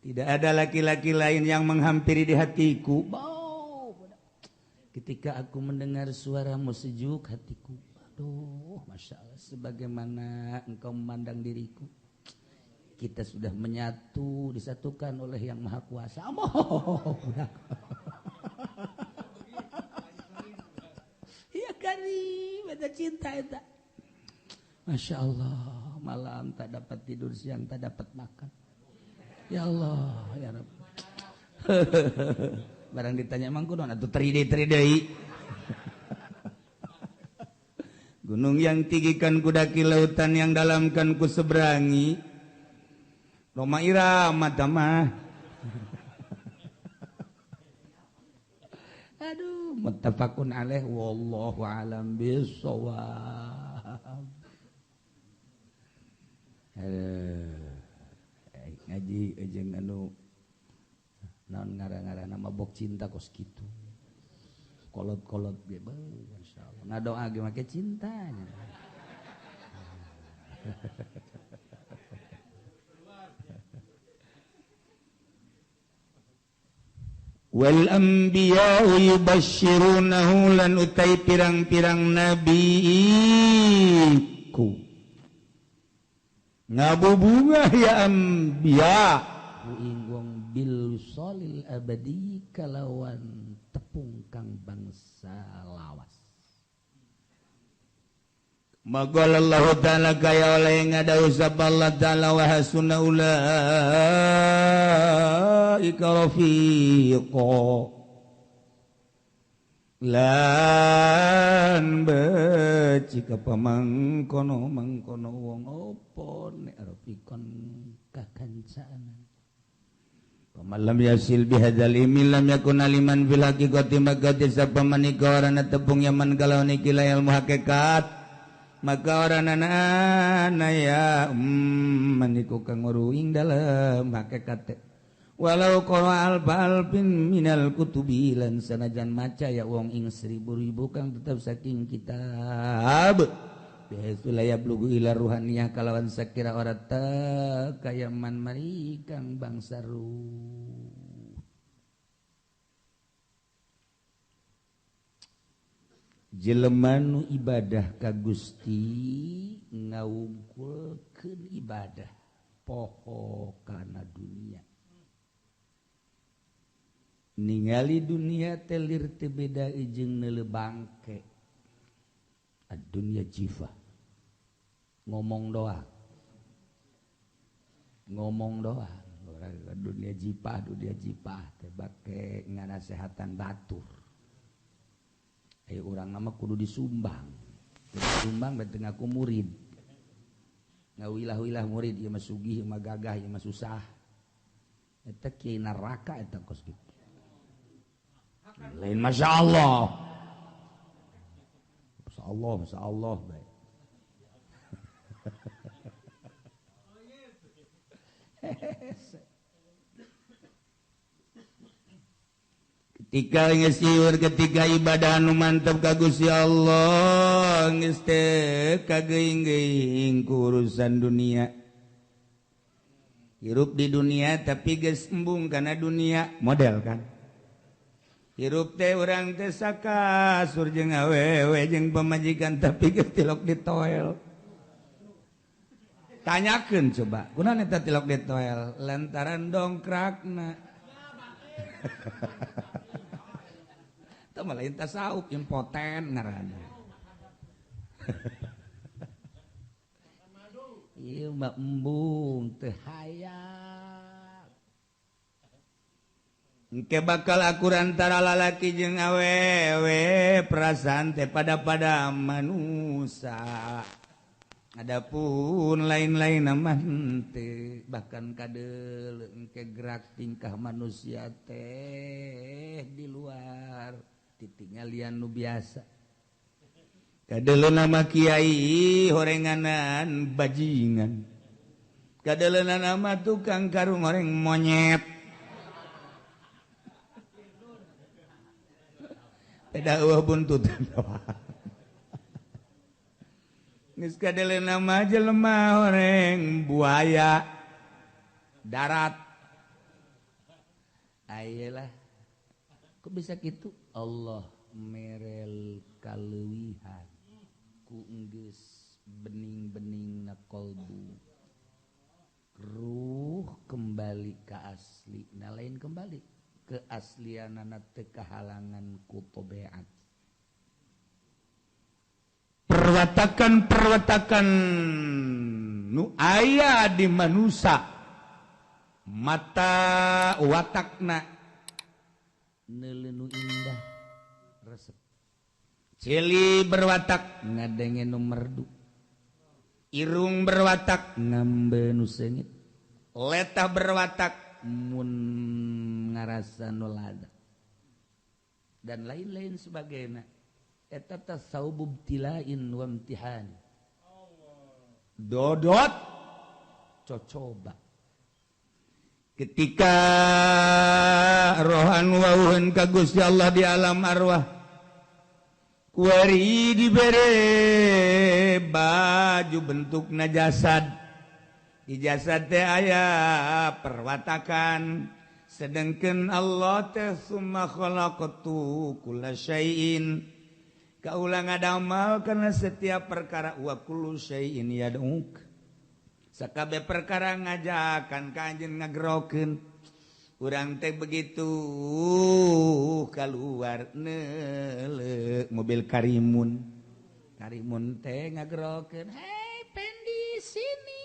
tidak ada laki-laki lain yang menghampiri di hatiku ketika aku mendengar suaramu sejuk hatiku aduh Masya Allah sebagaimana engkau memandang diriku kita sudah menyatu disatukan oleh yang maha kuasa iya karim ada cinta itu Masya Allah malam tak dapat tidur siang tak dapat makan ya Allah ya Rabb barang ditanya emang kunaon atuh teridei gunung yang tinggikan kudaki lautan yang dalamkan ku seberangi Roma Irama tamah aduh muttafaqun alaih wallahu alam bissawab ngaji jeung anu naon ngara-ngara nama bok cinta kos kitu kolot-kolot ge masyaallah ngadoa ge make cintanya wal anbiya'u yubashshirunahu lan utai pirang-pirang nabiku ngabubungah ya anbiya inggong bil solil abadi kalawan tepung kang bangsa lawas Maqala Allah Ta'ala kaya oleh ngadaw Allah Ta'ala wa hasuna ulaika rafiqa lan beci ka pamangkono mangkono wong opo nek rafiqon kakancanan pamalam yasil bihadzal ilmi lam yakun aliman fil haqiqati magati sapamanika warana tepung yaman kalau niki ilmu hakikat maka oranana ya maniku kang ruing dalam hakikat walau qara alfin minal kutubi lan sanajan maca ya wong ing 1000 kang tetap saking kitab ruhaniah kalawan sakira orata kayaman mari kang bangsa jelemanu ibadah ka Gusti ngawungkulkeun ibadah poho kana dunia ningali dunia telir teu beda jeung neuleuh bangke dunia jifa ngomong doang dunia jipah teh bake nganasehatan batur ayo urang nama kudu disumbang berarti ngaku murid ngawilah-wilah murid ieu mah sugih ieu mah gagah ieu mah susah eta kiai neraka eta kos kitu lain masyaallah baik ketika ibadah anu mantap ka Gusti Allah geus teu kageing-geing urusan dunia hirup di dunia tapi geus embung kana dunia model kan hirup teh urang teh sakasur jeung awewe jeung pamajikan tapi geus tilok di toel tanyakeun coba kunaon eta tilok di toel lantaran dongkrakna teu mah lain tasawuf impoten ngaranna ieu mah embung teu hayang engke bakal akur antara lalaki jeung awewe perasaan teh pada manusia adapun lain-lain mah teu bahkan kadeul engke gerak tingkah manusia teh di luar titingalian nu biasa kadeleuna mah kiai horenganan bajingan kadeleuna mah tukang karung horeng monyet beda eueuh buntutan geus kadeleuna mah jelema horeng buaya darat ayelah kok bisa gitu Allah merel kaleuwihan ku geus bening-beningna kolbu ruh kembali ka asli nah lain kembali keaslianana teu kahalangan ku tabiat perwatakan nu aya di manusia mata watakna neuleuh nu indah resep cili berwatak ngadenge nu merdu irung berwatak ngambe nu seungit letah berwatak mun ngarasa nu lada dan lain-lain sebagainya eta tasawub tilain wa imtihan dodot cocoba ketika rohan wauheun ka Gusti Allah di alam arwah kuari dibere baju bentukna jasad di jasad teh aya perwatakan sedengkeun Allah teh summa khalaqtu kulla syai'in kaulah ngadamal karena setiap perkara wa kullu syai'in yad'uk sakabeh perkara ngajakan ka anjeun ngagerokeun urang teh begitu kaluar neuleuh mobil karimun teh ngagerokeun hei pendi sini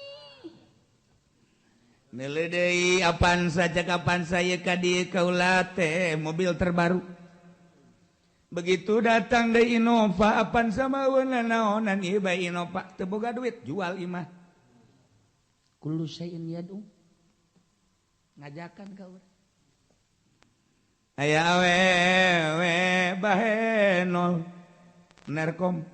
neuleuh deui apaan saja kapan saya ka dieu kaula teh mobil terbaru begitu datang dari Innova apaan sama naonan ieu bae Innova teu boga duit jual imah kullu syai'in yad'u ngajakan ka urang aya awewe bahenol nerkom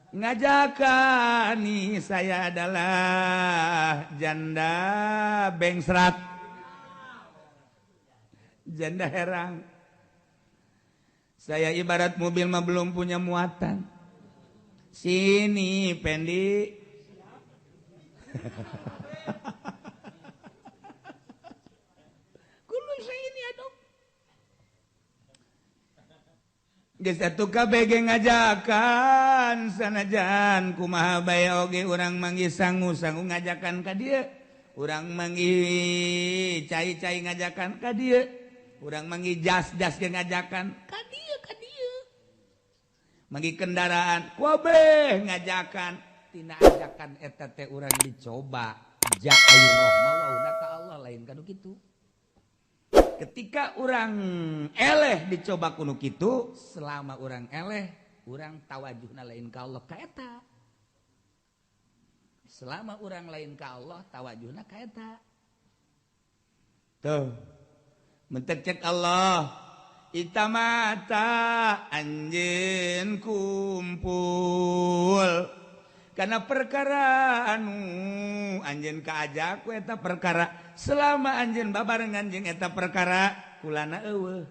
ngajakan nih saya adalah janda bengsrat janda herang saya ibarat mobil mah belum punya muatan Sini Pendi. Kulo sini atuh. Geus atuh kabeh ge ngajakan sanajan kumaha bae oge urang manggi sangu-sangu ngajakan ka dieu. Urang manggi cai-cai ngajakan ka dieu. Urang manggi jas-jas ge ngajakan ka dieu ka dieu. Manggi kendaraan kabeh ngajakan tina ajakan eta teh urang dicoba ja ayu rahmah wauna ka Allah lain kanu kitu. Ketika orang eleh dicoba kuno kitu, selama orang eleh, orang tawajuhna lain ka Allah ka eta. Selama orang lain ka Allah, tawajuhna ka eta. Tuh. Mentek cek Allah, itamata anjeun kumpul. Karena perkara anu anjeun kaajak ku eta perkara selama anjeun babarengan jeung eta perkara kulana eueuh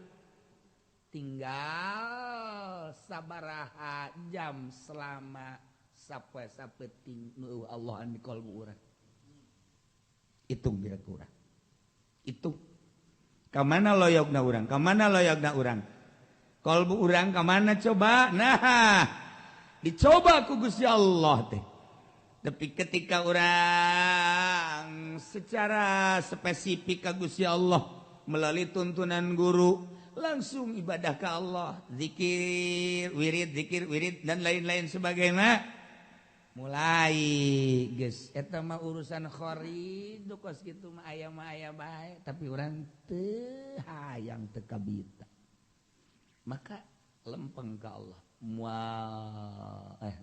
tinggal sabaraha jam selama sapoe sapeuting nu Allah an di qalbu urang hitung bira urang hitung ka mana loyogna urang qalbu urang ka mana coba nah dicoba ku Gusti Allah teh. Tapi ketika orang secara spesifik ka Gusti Allah melalui tuntunan guru langsung ibadah ke Allah, zikir wirid dan lain-lain sebagainya. Mulai geus eta mah urusan kharid kos kitu mah aya bae tapi urang teu hayang teu kabita. Maka lempeng ka Allah.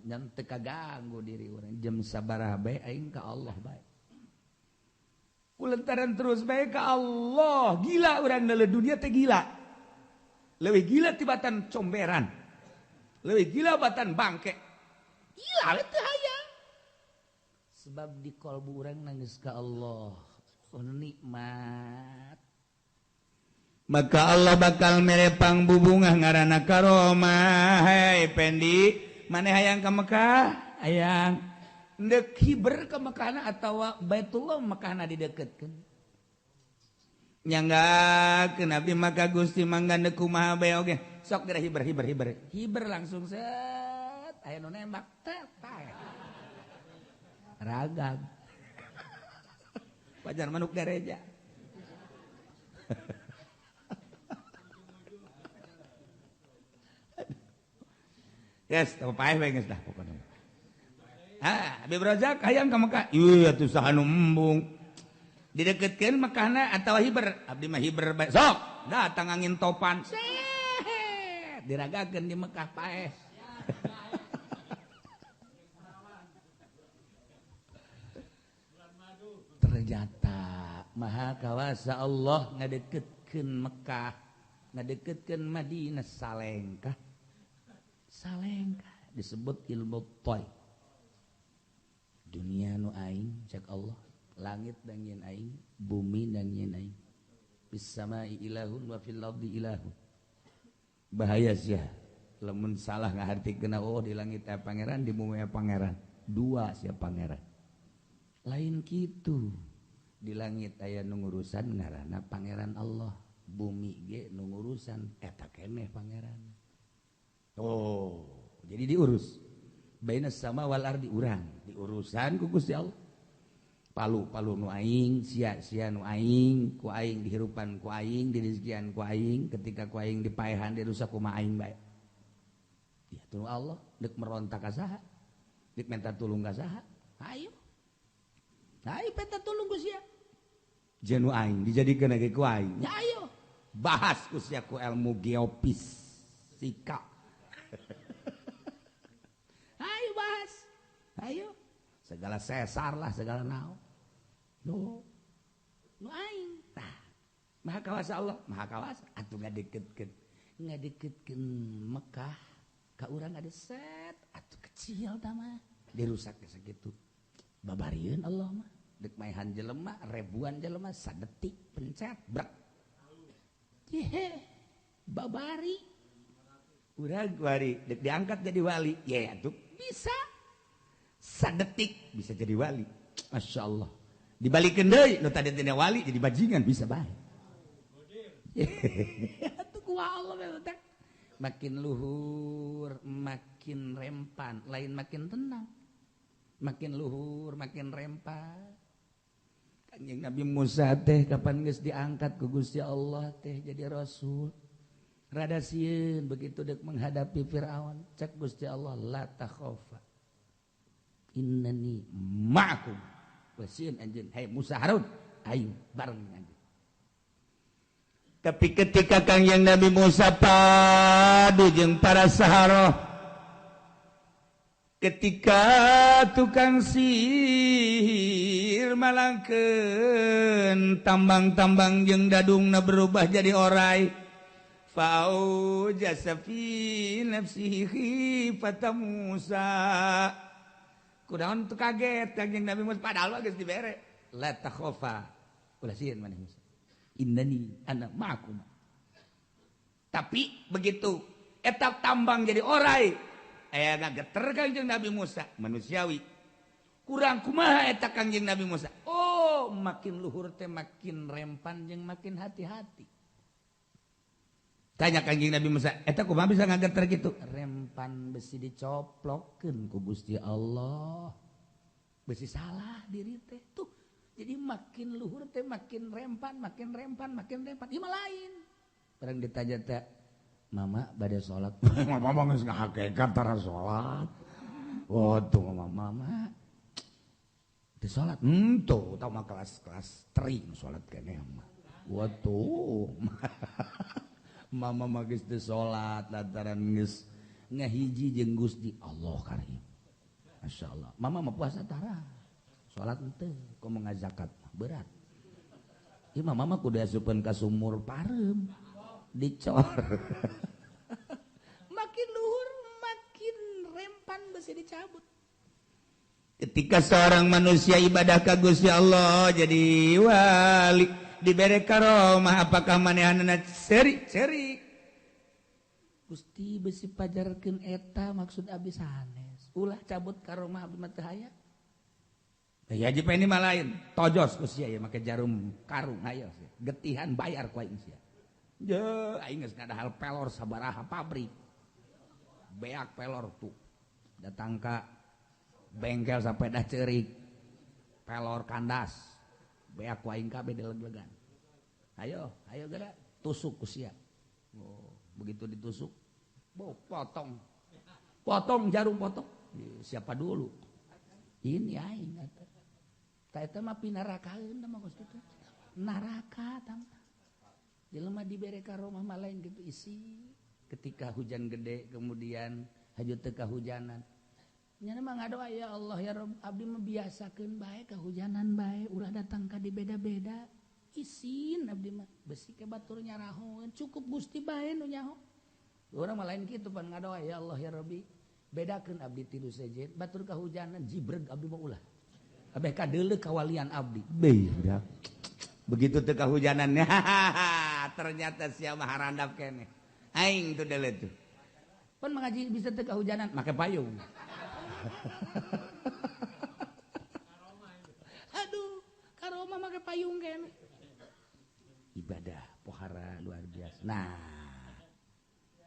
Nyan teu kaganggu diri urang jam sabaraha bae aing ka Allah bae. Kulantaran terus bae ka Allah, gila urang dalam dunia teh gila. Leuwih gila tibatan comberan. Leuwih gila batan bangke. Gila teh hayang. Sebab di kalbu urang nangis ka Allah, nikmat. Maka Allah bakal merepang bubungah ngarana karomah. Hei Pendi, mana hayang ka Mekah? Hayang. Ndek hiber ka Mekahna atawa Baitullah Mekahna dideketkeun. Nyanggakeun Nabi maka Gusti mangga ndek kumaha bae oge. Sok geura hiber. Hiber langsung set aya nu nembak tet. Ragag. Pajar manuk gereja. Yes, tahu paeh we geus dah pokona. Habib Razak hayang ka Mekah. Ieu atuh saha nu embung. Dideketkeun Mekahna atawa hiber. Abdi mah hiber bae. Sok, datang angin topan. Set, diragakeun di Mekah paeh. Ternyata Maha Kawasa Allah ngadeketkeun Mekah, ngadeketkeun Madinah salengkah. Salengkah disebut ilmu toy. Dunia nu aing cek Allah, langit dan yen aing, bumi dan yen aing. Bis samai ilahun wa fil ardi ilahun. Bahaya sia lamun salah ngahartikeun oh di langit aya pangeran, di bumi aya pangeran. Dua sia pangeran. Lain kitu. Di langit aya nu ngurusan ngaranna pangeran Allah, bumi ge nu ngurusan eta keneh pangeran. Oh, jadi diurus. Bainas sama wal ardi urang, diurusan ku Gusti Allah. Palu nu aing, sia nu aing, ku aing dihirupan ku aing, direzekian ku aing, ketika ku aing dipaehan dirusak kumaha aing bae. Ya tuluy Allah, deuk merontak ka saha? Deuk minta tulung ka saha? Hayu. Hayu minta tulung ku sia. Jenu aing dijadikeun ge ku aing. Ya ayo. Bahas ku sia ku ilmu geofisika. Ayo bahas. Ayo. Segala sesar lah, segala naon. No aing. Tah. Maha kawasa Allah, maha kawasa. Atuh ngadeketkeun Mekah ka urang ada set, atuh kecil tah mah. Dirusak sakitu. Babarieun Allah mah. Dek maehan jelema, ribuan jelema sadetik pencet brak. Babari. Urang wari dek diangkat jadi wali. Ya atuh bisa sadetik bisa jadi wali. Masya Allah dibalikin deui nu tadi tina wali jadi bajingan bisa bae. Atuh ku Allah teh makin luhur makin rempan lain makin tenang. Makin luhur makin rempan. Kanjeng Nabi Musa teh kapan geus diangkat ku Gusti Allah teh jadi rasul. Rada sieun begitu dek menghadapi Firaun cek Gusti Allah la takhafa innani ma'akum wasieun anjeun hai Musa Harun ayo bareng anjeun. Tapi ketika Kanjeng Nabi Musa padu jeung para saharoh ketika tukang sihir malangkeun tambang-tambang jeung dadungna berubah jadi orai faujasa fi nafsihi khifata Musa kunaon teu kaget Kanjeng Nabi Musa padahal geus dibere la takhafa ulah sieun maneh Musa innani ana ma'akum. Tapi begitu eta tambang jadi orai aya ngageter Kanjeng Nabi Musa manusiawi kurang kumaha eta Kanjeng Nabi Musa oh makin luhur teh makin rempan jeung makin hati-hati. Tanya Kanjeng Nabi Musa eta kumaha bisa ngageter kitu rempan besi dicoplokkeun ku Gusti Allah besi salah diri teh tuh jadi makin luhur teh makin rempan ieu mah lain barang ditanya teh mama bade salat mama geus ngahakekan tara salat waduh mama teu salat tuh tau mah kelas teri salat keneh mah waduh mama mah geus teu salat lantaran geus ngahiji jeung Gusti Allah karim. Masyaallah. Mama mah puasa tara. Salat henteu, komo ngazakat berat. Ieu mama mah kudu asupeun ka sumur pareum. Dicor. Makin luhur makin rempan besi dicabut. Ketika seorang manusia ibadah ka Gusti Allah jadi wali dibere karomah apakah manehanana ceri Gusti besi pajarkeun eta maksud abdi sanes ulah cabut karomah abdi mah teu haya ya jipa ini mah lain tojos ku sia ya make jarum karung hayo getihan bayar ku aing sia je aing geus ngadahal pelor sabaraha pabrik beak pelor tuh datang ka bengkel sapeda ceurik pelor kandas beak ku aing kabeh deleg-legan. Ayo geura tusuk ku sia. Oh, begitu ditusuk, potong jarum potong. Siapa dulu? Ini aing eta. Ta eta mah pinarakaeun mah Gusti teh. Naraka tah. Jelema dibere karomah mah lain gitu isi. Ketika hujan gede kemudian hajut teu kahujanan. Nya mah ngadoa ya Allah ya Rabb abdi mah biasakeun bae kahujanan bae ulah datang ka di beda-beda isin abdi mah besi ke batur nyarahoeun cukup Gusti bae nu nyaho urang mah lain kitu pan ngadoa ya Allah ya Rabbi bedakeun abdi tilu sejen batur kahujanan jibreg abdi mah ulah abeh kadeuleu kawalian abdi beda begitu teu kahujanan ternyata sia mah harandap keneh aing tuh deuleu tuh pan mengaji bisa teu kahujanan make payung. Aduh, karoma make payung kene. Ibadah pohara luar biasa. Nah,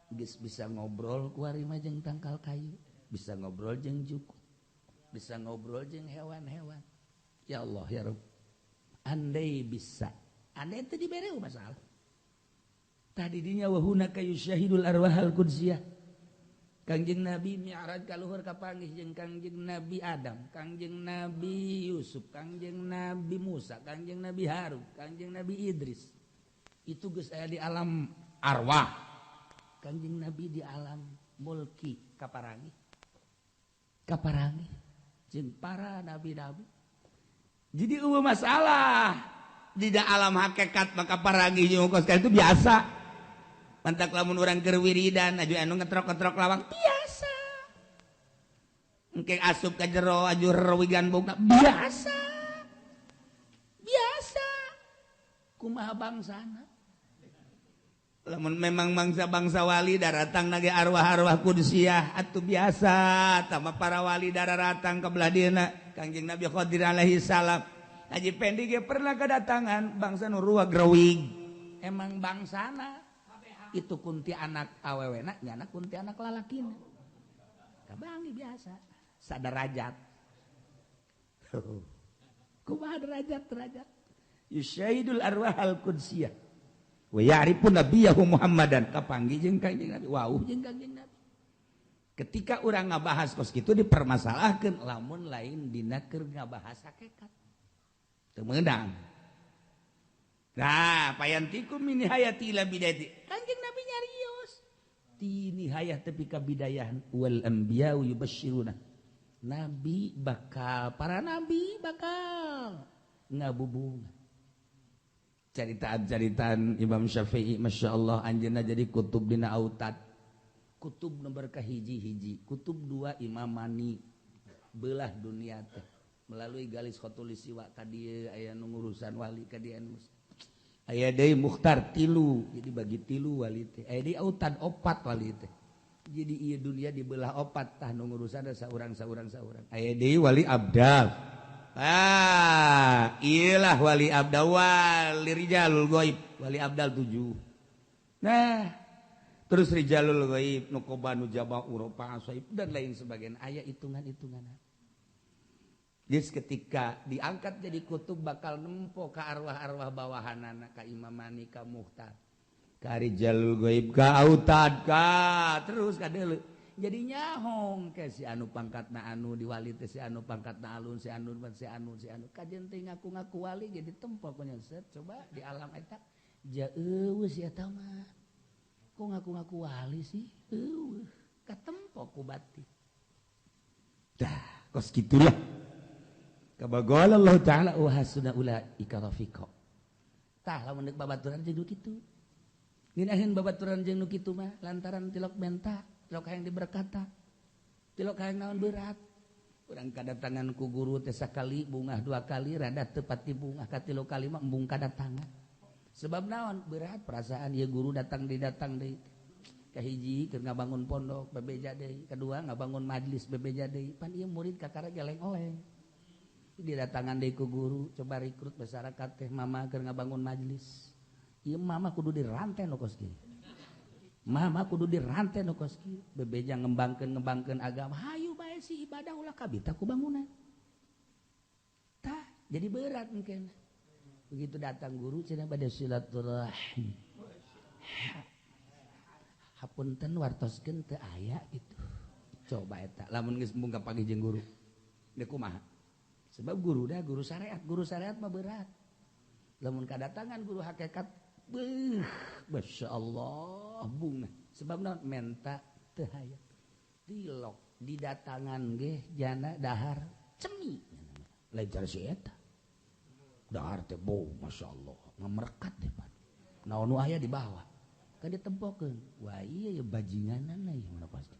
geus bisa ngobrol ku ari mah jeung tangkal kayu, bisa ngobrol jeung jukut, bisa ngobrol jeung hewan-hewan. Ya Allah ya Rabb. Andai bisa, andai teu dibere masalah. Tadi dinya wa hunaka yusyahidul arwahal qudsiyah. Kangjeng Nabi mi'raj ka luhur kapanggih jeung Kangjeng Nabi Adam, Kangjeng Nabi Yusuf, Kangjeng Nabi Musa, Kangjeng Nabi Harun, Kangjeng Nabi Idris. Itu geus aya di alam arwah. Kangjeng Nabi di alam mulki kaparangi. Kaparangi jeung para nabi-nabi. Jadi eueuh masalah di alam hakikat maka parangi jeung kos itu biasa. Mantak lamun urang keur wiridan aju anu ngetrok-ngetrok lawang biasa. Engke asup ka jero aju rewigan bogna biasa. Biasa. Kumaha bangsana? memang bangsa-bangsa wali daratang nage arwah-arwah kudsiyah atuh biasa tama para wali daratang ke belah dina Kangjeng Nabi Khidir alaihi salam. Haji Pendi ge pernah kedatangan bangsa Nurwa Growing. Emang bangsana itu kunti anak awewena nyana kunti anak lalakina. Kabangi biasa saderajat. Kumaha derajat. Yusyahidul arwah al-qudsiyah. Wa ya'rifun nabiyahu Muhammadan kapanggih jeung Kangjeng Nabi wauh jeung Kangjeng Nabi ketika urang ngabahas kos kitu dipermasalahkeun lamun lain dina keur ngabahas hakikat teu meunang. Nah payantikum min hayati ila bidayati Kangjeng Nabi nyarios ti nihayah tepi ka bidayahan wal anbiya'u yubasyiruna nabi bakal para nabi bakal ngabubungan. Caritaan Imam Syafi'i Masya Allah anjeunna jadi kutub dina autad kutub nomor kahiji-hiji kutub dua Imam Mani belah dunia teh melalui galis khotulis siwa kadieu aya nu ngurusan wali kadieu aya deui Mukhtar 3 jadi bagi 3 wali teh aya deui autad 4 wali teh jadi ieu dunia dibelah 4 tah nu ngurusan saurang aya deui wali abdal. Iyalah wali abdal wali rijalul ghaib wali abdal 7. Nah terus rijalul ghaib nuqoba nujaba uropa asaib dan lain sebagainya aya hitungan-hitungan. Jadi ketika diangkat jadi kutub bakal nempo ka arwah-arwah bawahanana ka Imam Mani ka Mukhtar ka rijalul ghaib ka autad ka terus ka deuleu jadi nyahong ke si anu pangkatna anu diwali teh si anu pangkatna alun si anu kajen teh ngaku-ngaku wali jadi tempo nya set coba di alam eta jaeus ya tah mah kok ngaku-ngaku wali sih katempo ku bati dah kos gitulah kabagol Allah taala wa hasuna ulaika rafiqa tah lamun deuk babaturan jeung kitu nginahin babaturan jeung nu kitu mah lantaran tilok menta tilok hayang diberkata tilok hayang naon berat urang kadatangan ku guru teh sakali bungah 2 kali rada teu pati bungah katilu kali mah embung kadatangan sebab naon berat perasaan ieu guru datang deui kahiji keur ngabangun pondok bebeja deui kadua ngabangun majlis bebeja deui pan ieu murid kakara geleng oleh didatangan deui ku guru coba rekrut masyarakat teh mama keur ngabangun majlis ieu mama kudu dirantai nu kos kieu mama kudu dirantai nu kos kieu bebeja ngembangkeun agama hayu bae si ibadah ulah kabita ku bangunan tah jadi berat mungkin begitu datang guru cenah bade silaturahim hapunten wartoskeun teu aya gitu coba eta lamun geus embung ka pagi jeung guru deuk kumaha sebab guru syariat mah berat lamun kadatangan guru hakikat Masya Allah bunga sebab naon menta teu hayang dilok didatangan ge jana dahar cemi lain cara si eta dahar teh bau Masya Allah ngamerkat deh pan naon nu aya di bawah ka ditempokeun wah iya ya bajinganan ieu mana pasti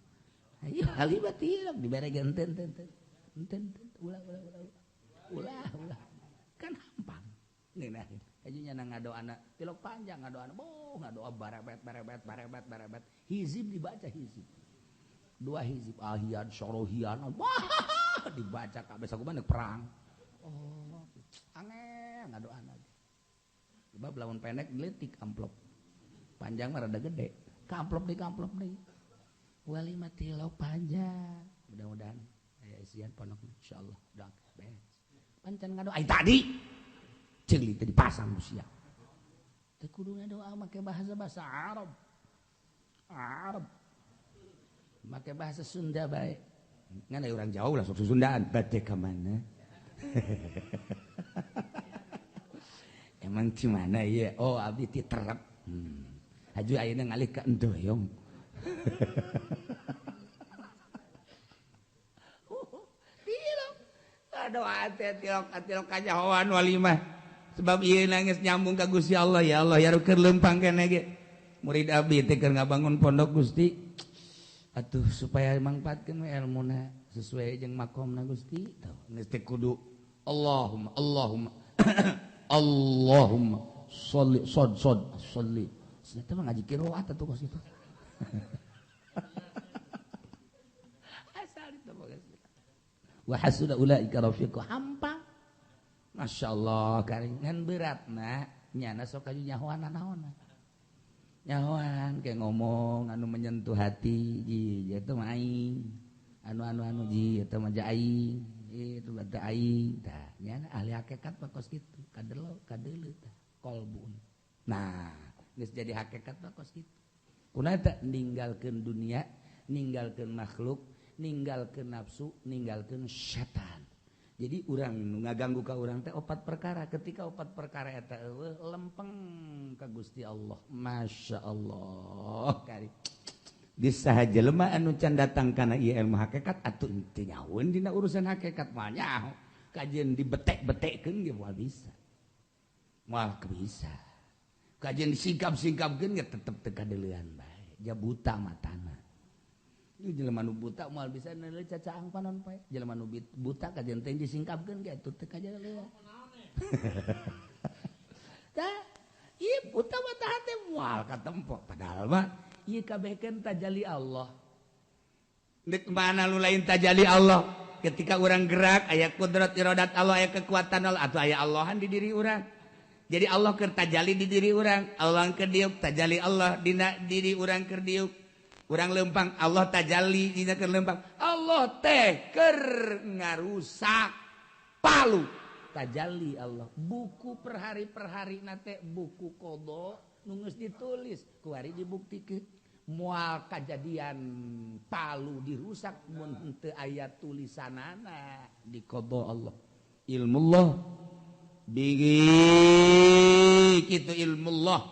ayo halibat ieu dibere enten ulah kan hampang ngeunah ajunya ngadoana tilok panjang ngadoana ngadoa barebet hizib dibaca hizib 2 hizib ahian syorohian dibaca kabeh sakumaha neuk perang angel ngadoana sebab lamun pendek diletik amplop panjang mah rada gede ka amplop deui wali mah tilok panjang mudah-mudahan aya isian pondok insyaallah dak beres pancan ngadoa ai tadi celi teh dipasang usia teh kudu ngadoa make bahasa Arab make bahasa Sunda bae ngan aya urang jauh lah sok Sundaan bade ka mana emang di mana ieu oh abdi ti terep haju ayeuna ngalih ka endoyong tilok doa teh tilok kajahoan walimah sebab ieu nangis nyambung ka Gusti Allah ya Allah ya keur leumpang keneh ge murid abdi teh keur ngabangun pondok Gusti atuh supaya mangpaatkeun we ilmuna sesuai jeung makomna Gusti geus teh kudu Allahumma sholli Ternyata mah ngaji kiroat atuh kos itu. Asal itu bagus. Wa hasuna ulaika rafiqa hampang. Masyaallah karingan beratna nyana sok aju nyahoan naon. Nyahoan kayak ngomong anu menyentuh hati ji eta mah aing. Anu ji eta mah aing. Itu bata aing tah nyana ahli hakikat mah kos kitu kadeuleu tah kolbun. Nah, geus jadi hakikat mah kos kitu. Kunaha ninggalkeun dunia, ninggalkeun makhluk, ninggalkeun nafsu, ninggalkeun setan. Jadi urang nu ngaganggu ka urang teh 4 perkara. Ketika 4 perkara eta eueuh lempeng ka Gusti Allah. Masyaallah. Kari. Geus saha jelema anu can datang kana ieu ilmu hakikat atuh teu nyahoeun dina urusan hakikat mah nyaho. Kajian dibetek-betekkeun ge moal bisa. Moal bisa. Kajian disingkap-singkapkeun ge tetep teu kadeulean bae. Ja buta matana. Ieu jelema nu buta moal bisa neuleuh cacaang panon pae. Jelema nu buta kajian teh disingkapkeun ge atuh teu kadeulean. Tah, ieu buta mata teh moal katempo padahal mah ieu kabehkeun tajalli Allah. Dek mana lu lain tajalli Allah? Ketika orang gerak aya kudrat iradat Allah, aya kekuatan Allah atau aya Allahan di diri urang. Jadi Allah keur tajalli di diri urang, Allah keur diuk tajalli Allah dina diri urang keur diuk. Urang leumpang Allah tajalli dina keur leumpang. Allah teh keur ngarusak palu. Tajalli Allah. Buku per hari nate buku kodo nu geus ditulis kuari dibuktikeun. Moal kajadian palu dirusak mun teu aya tulisanana di kodo Allah. Ilmullah bigi kitu ilmullah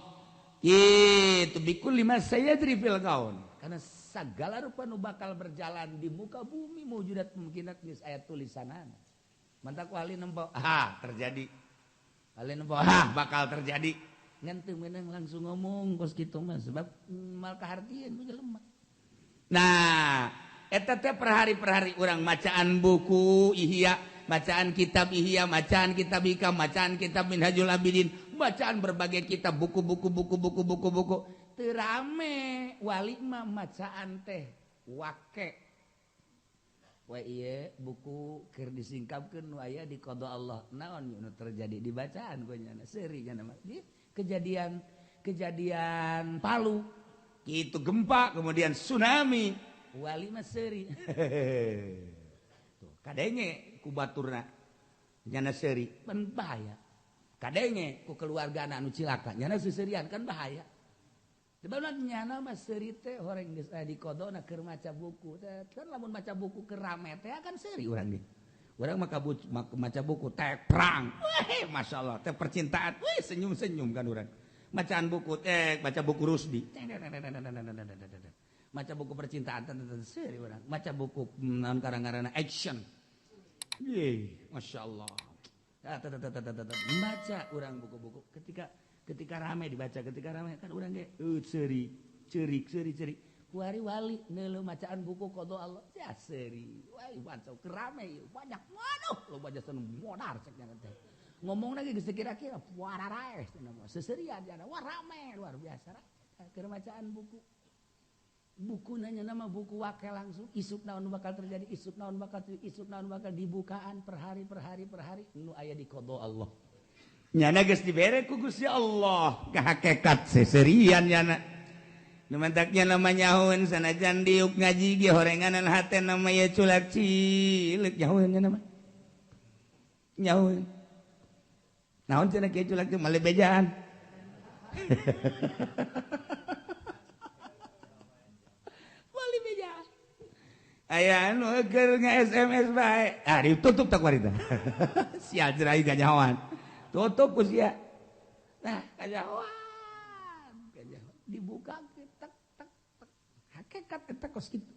kitu bikulli ma sayadri fil kaun. Karena segala rupa nu bakal berjalan di muka bumi mawjudat mungkinat geus aya tulisanana. Mantak ahli nempo terjadi. Ahli nempo bakal terjadi. Ngan teu meunang langsung ngomong kos kitu mah sebab mal kahartieun ku jelema. Nah, eta teh per hari urang macaan buku Ihya, bacaan kitab Ihya, bacaan kitab Hikam, bacaan kitab Minhajul Abidin, bacaan berbagai kitab buku-buku. Teu rame wali mah macaan teh wake. Wa ieu buku keur disingkapkeun nu aya di qada Allah. Naon nu terjadi di bacaan ku nya seuri nya mah. Kejadian Palu, itu gempa, kemudian tsunami, wali mah seuri. Tuh, kadenge ku baturna nyana seuri, pan bahaya. Kadenge ku keluargana anu cilaka, nyana seurian kan bahaya. Sebenarnya nyana mah seuri teh horeng geus aya di kodona keur maca buku. Kan lamun maca buku keur rame teh kan seuri urang ge. Urang maca buku teh perang. Weh, masyaallah teh percintaan. Weh, senyum-senyum kan urang. Bacaan buku teh baca buku Rusdi. Maca buku percintaan seuri urang. Maca buku naon karang-karangna action. Ye, masyaallah. Baca urang buku-buku ketika rame dibaca, ketika rame kan urang ge seuri, cerik. Kuari wali neuleuh macaan buku qada Allah ya seuri. Wah, baca kerame banyak. Waduh, lo baca sanu modar cek nya teh. Ngomong lagi geus kira-kira wararae cenah mah. Seseurian jana wah rame luar biasa. Keur macaan buku. Buku nanya nama buku wake langsung isuk naon bakal terjadi, isuk naon bakal dibukaan per hari nu aya di qada Allah. Nyana geus dibere ku Gusti Allah ka hakikat seseurian nyana. Numantaknya nama nyahoeun sanajan diuk ngaji ge horenganan hate nama ya culak cileuk nyahoeun nama. Nyahoeun. Naon cenah kieu culak teh malebejaan. Malebejaan. Aya anu keur nge-SMS bae. Ditutup tak warita. Sia jerai ganyahoan. Tutup ku sia. Nah, ganyahoan. Dibuka hakikat eta kos kitu.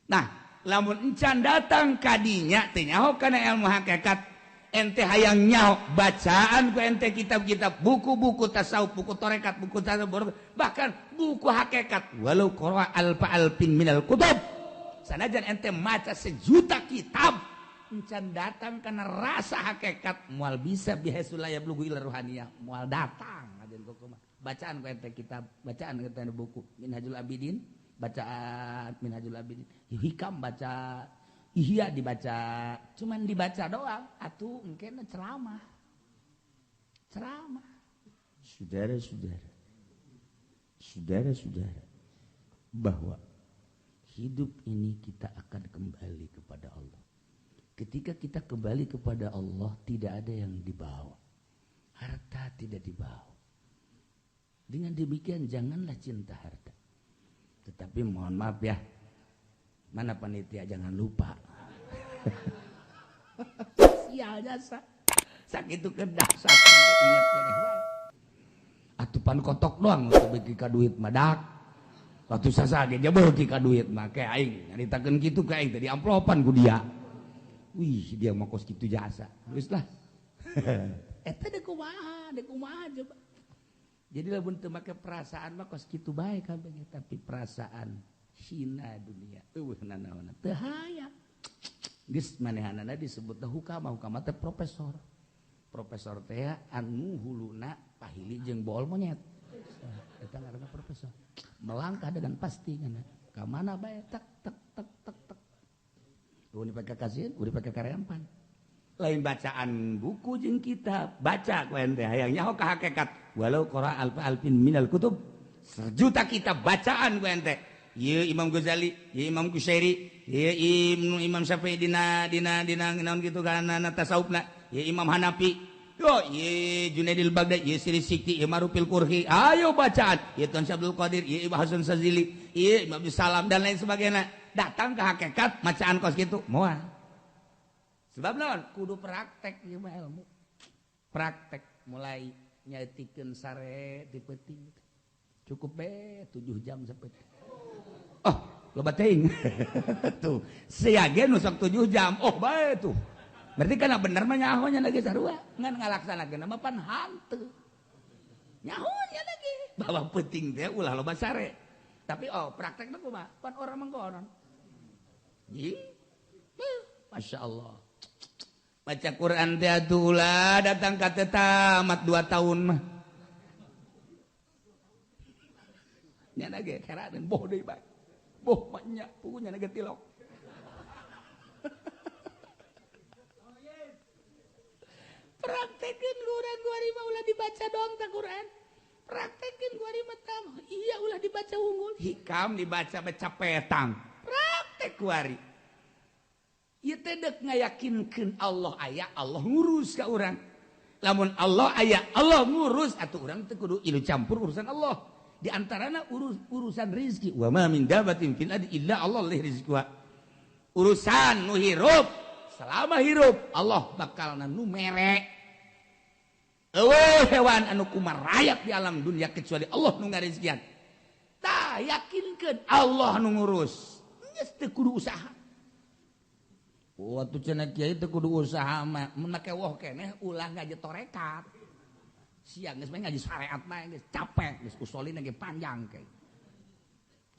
Nah, lamun encan datang kadinya teh nyaho kana ilmu hakikat ente hayang nyaho bacaan ku ente kitab-kitab buku-buku tasawuf, buku tarekat, buku tasawuf, bahkan buku hakikat walau qara alfin minal kutub. Sanajan ente maca 1 juta kitab encan datang kana rasa hakikat moal bisa bihasulaya blugu ila ruhaniyah moal datang aja bacaan kitab bacaan buku Minhajul Abidin bacaan Minhajul Abidin hikam baca ihya dibaca cuman dibaca doang atuh mungkin ceramah saudara bahwa hidup ini kita akan kembali kepada Allah. Ketika kita kembali kepada Allah tidak ada yang dibawa, harta tidak dibawa. Dengan demikian janganlah cinta harta. Tetapi mohon maaf ya, mana panitia jangan lupa. Sialnya sakit itu kedah satu ingat kene wae. Atupan kotok doang untuk bagi ka duit madak. Waktu sasage aja beuki ka duit mah ke aing nyaritakeun kitu ke aing teh di amplopan ku dia. Wih, dia mah kos kitu jasa. Geus lah. Eta deuk kumaha coba. Jadi lamun teu make perasaan mah kos kitu bae kabeh tapi perasaan hina dunia. Eueuh nanaonna teu hayang. Geus manehanana disebut hukama teh profesor. Profesor teh anu huluna pahili jeung bool monyet. Eta ngaranna profesor. Melangkah dengan pasti kana. Ka mana bae tek. Uni pake kasieun, uri pake kareampan. Lain bacaan buku jeung kitab, baca ku ente hayang nyaho ka hakikat. Walau qara alfin minal kutub. 1 juta kitab bacaan ku ente. Ieu Imam Ghazali, ieu Imam Qushairi, ieu Imam Syafi'i dina naon kitu kana tasawufna, ieu Imam Hanafi. Yo, ieu Junaidil Baghdadi, ieu Siri Sikti, ieu Marufil Qurhi. Ayo bacaan. Ieu Tuan Syabdul Qadir, ieu Ibnu Hasan Sazili, ieu Imam Abdus Salam dan lain sebagainya. Datang ke hakikat macaan kos gitu moal. Sebab naon? Kudu praktek ieu mah ilmu. Praktek mulai nyaetikeun sare di peuting. Cukup be 7 jam sapeut. Oh, loba teuing. Tuh, siage nu sok 7 jam. Oh, bae tuh. Berarti kana bener mah nyahonya lagi sarua. Ngan ngalaksanakeun mah pan hanteu. Nyahonya lagi. Bawa peuting teh ulah loba sare. Tapi praktekna kumaha? Pan orang mangkonon. Masya Allah. Baca Quran teh atuh ulah datang ka teu tamat 2 tahun mah. Nya ge keraden boh deui bae. Boh mah nya pugunya ge tilok. Praktekeun Quran kuari mah ulah dibaca doang ta Quran. Praktekeun kuari mah tah. Iya ulah dibaca unggul. Hikam dibaca petang. Praktek kuari. Ieu teh deuk ngayakinkeun Allah aya, Allah ngurus ka urang. Lamun Allah aya, Allah ngurus atuh urang teh kudu ilu campur urusan Allah. Di antarana urusan rezeki. Wa ma min dabatin fil ardi illa Allah lih rizqiha. Urusan nu hirup, selama hirup Allah bakal nu mere. Eueuh hewan anu kumarayap di alam dunia kecuali Allah nu ngarizkian. Tah yakinkeun Allah nu ngurus. Geus teu kudu usaha. Waktu cenah kiai teu kudu usaha mah mun make woh keneh ulah ngaji torekat. Siang geus ngaji syariat mah geus capek, geus usolina ge panjang ke.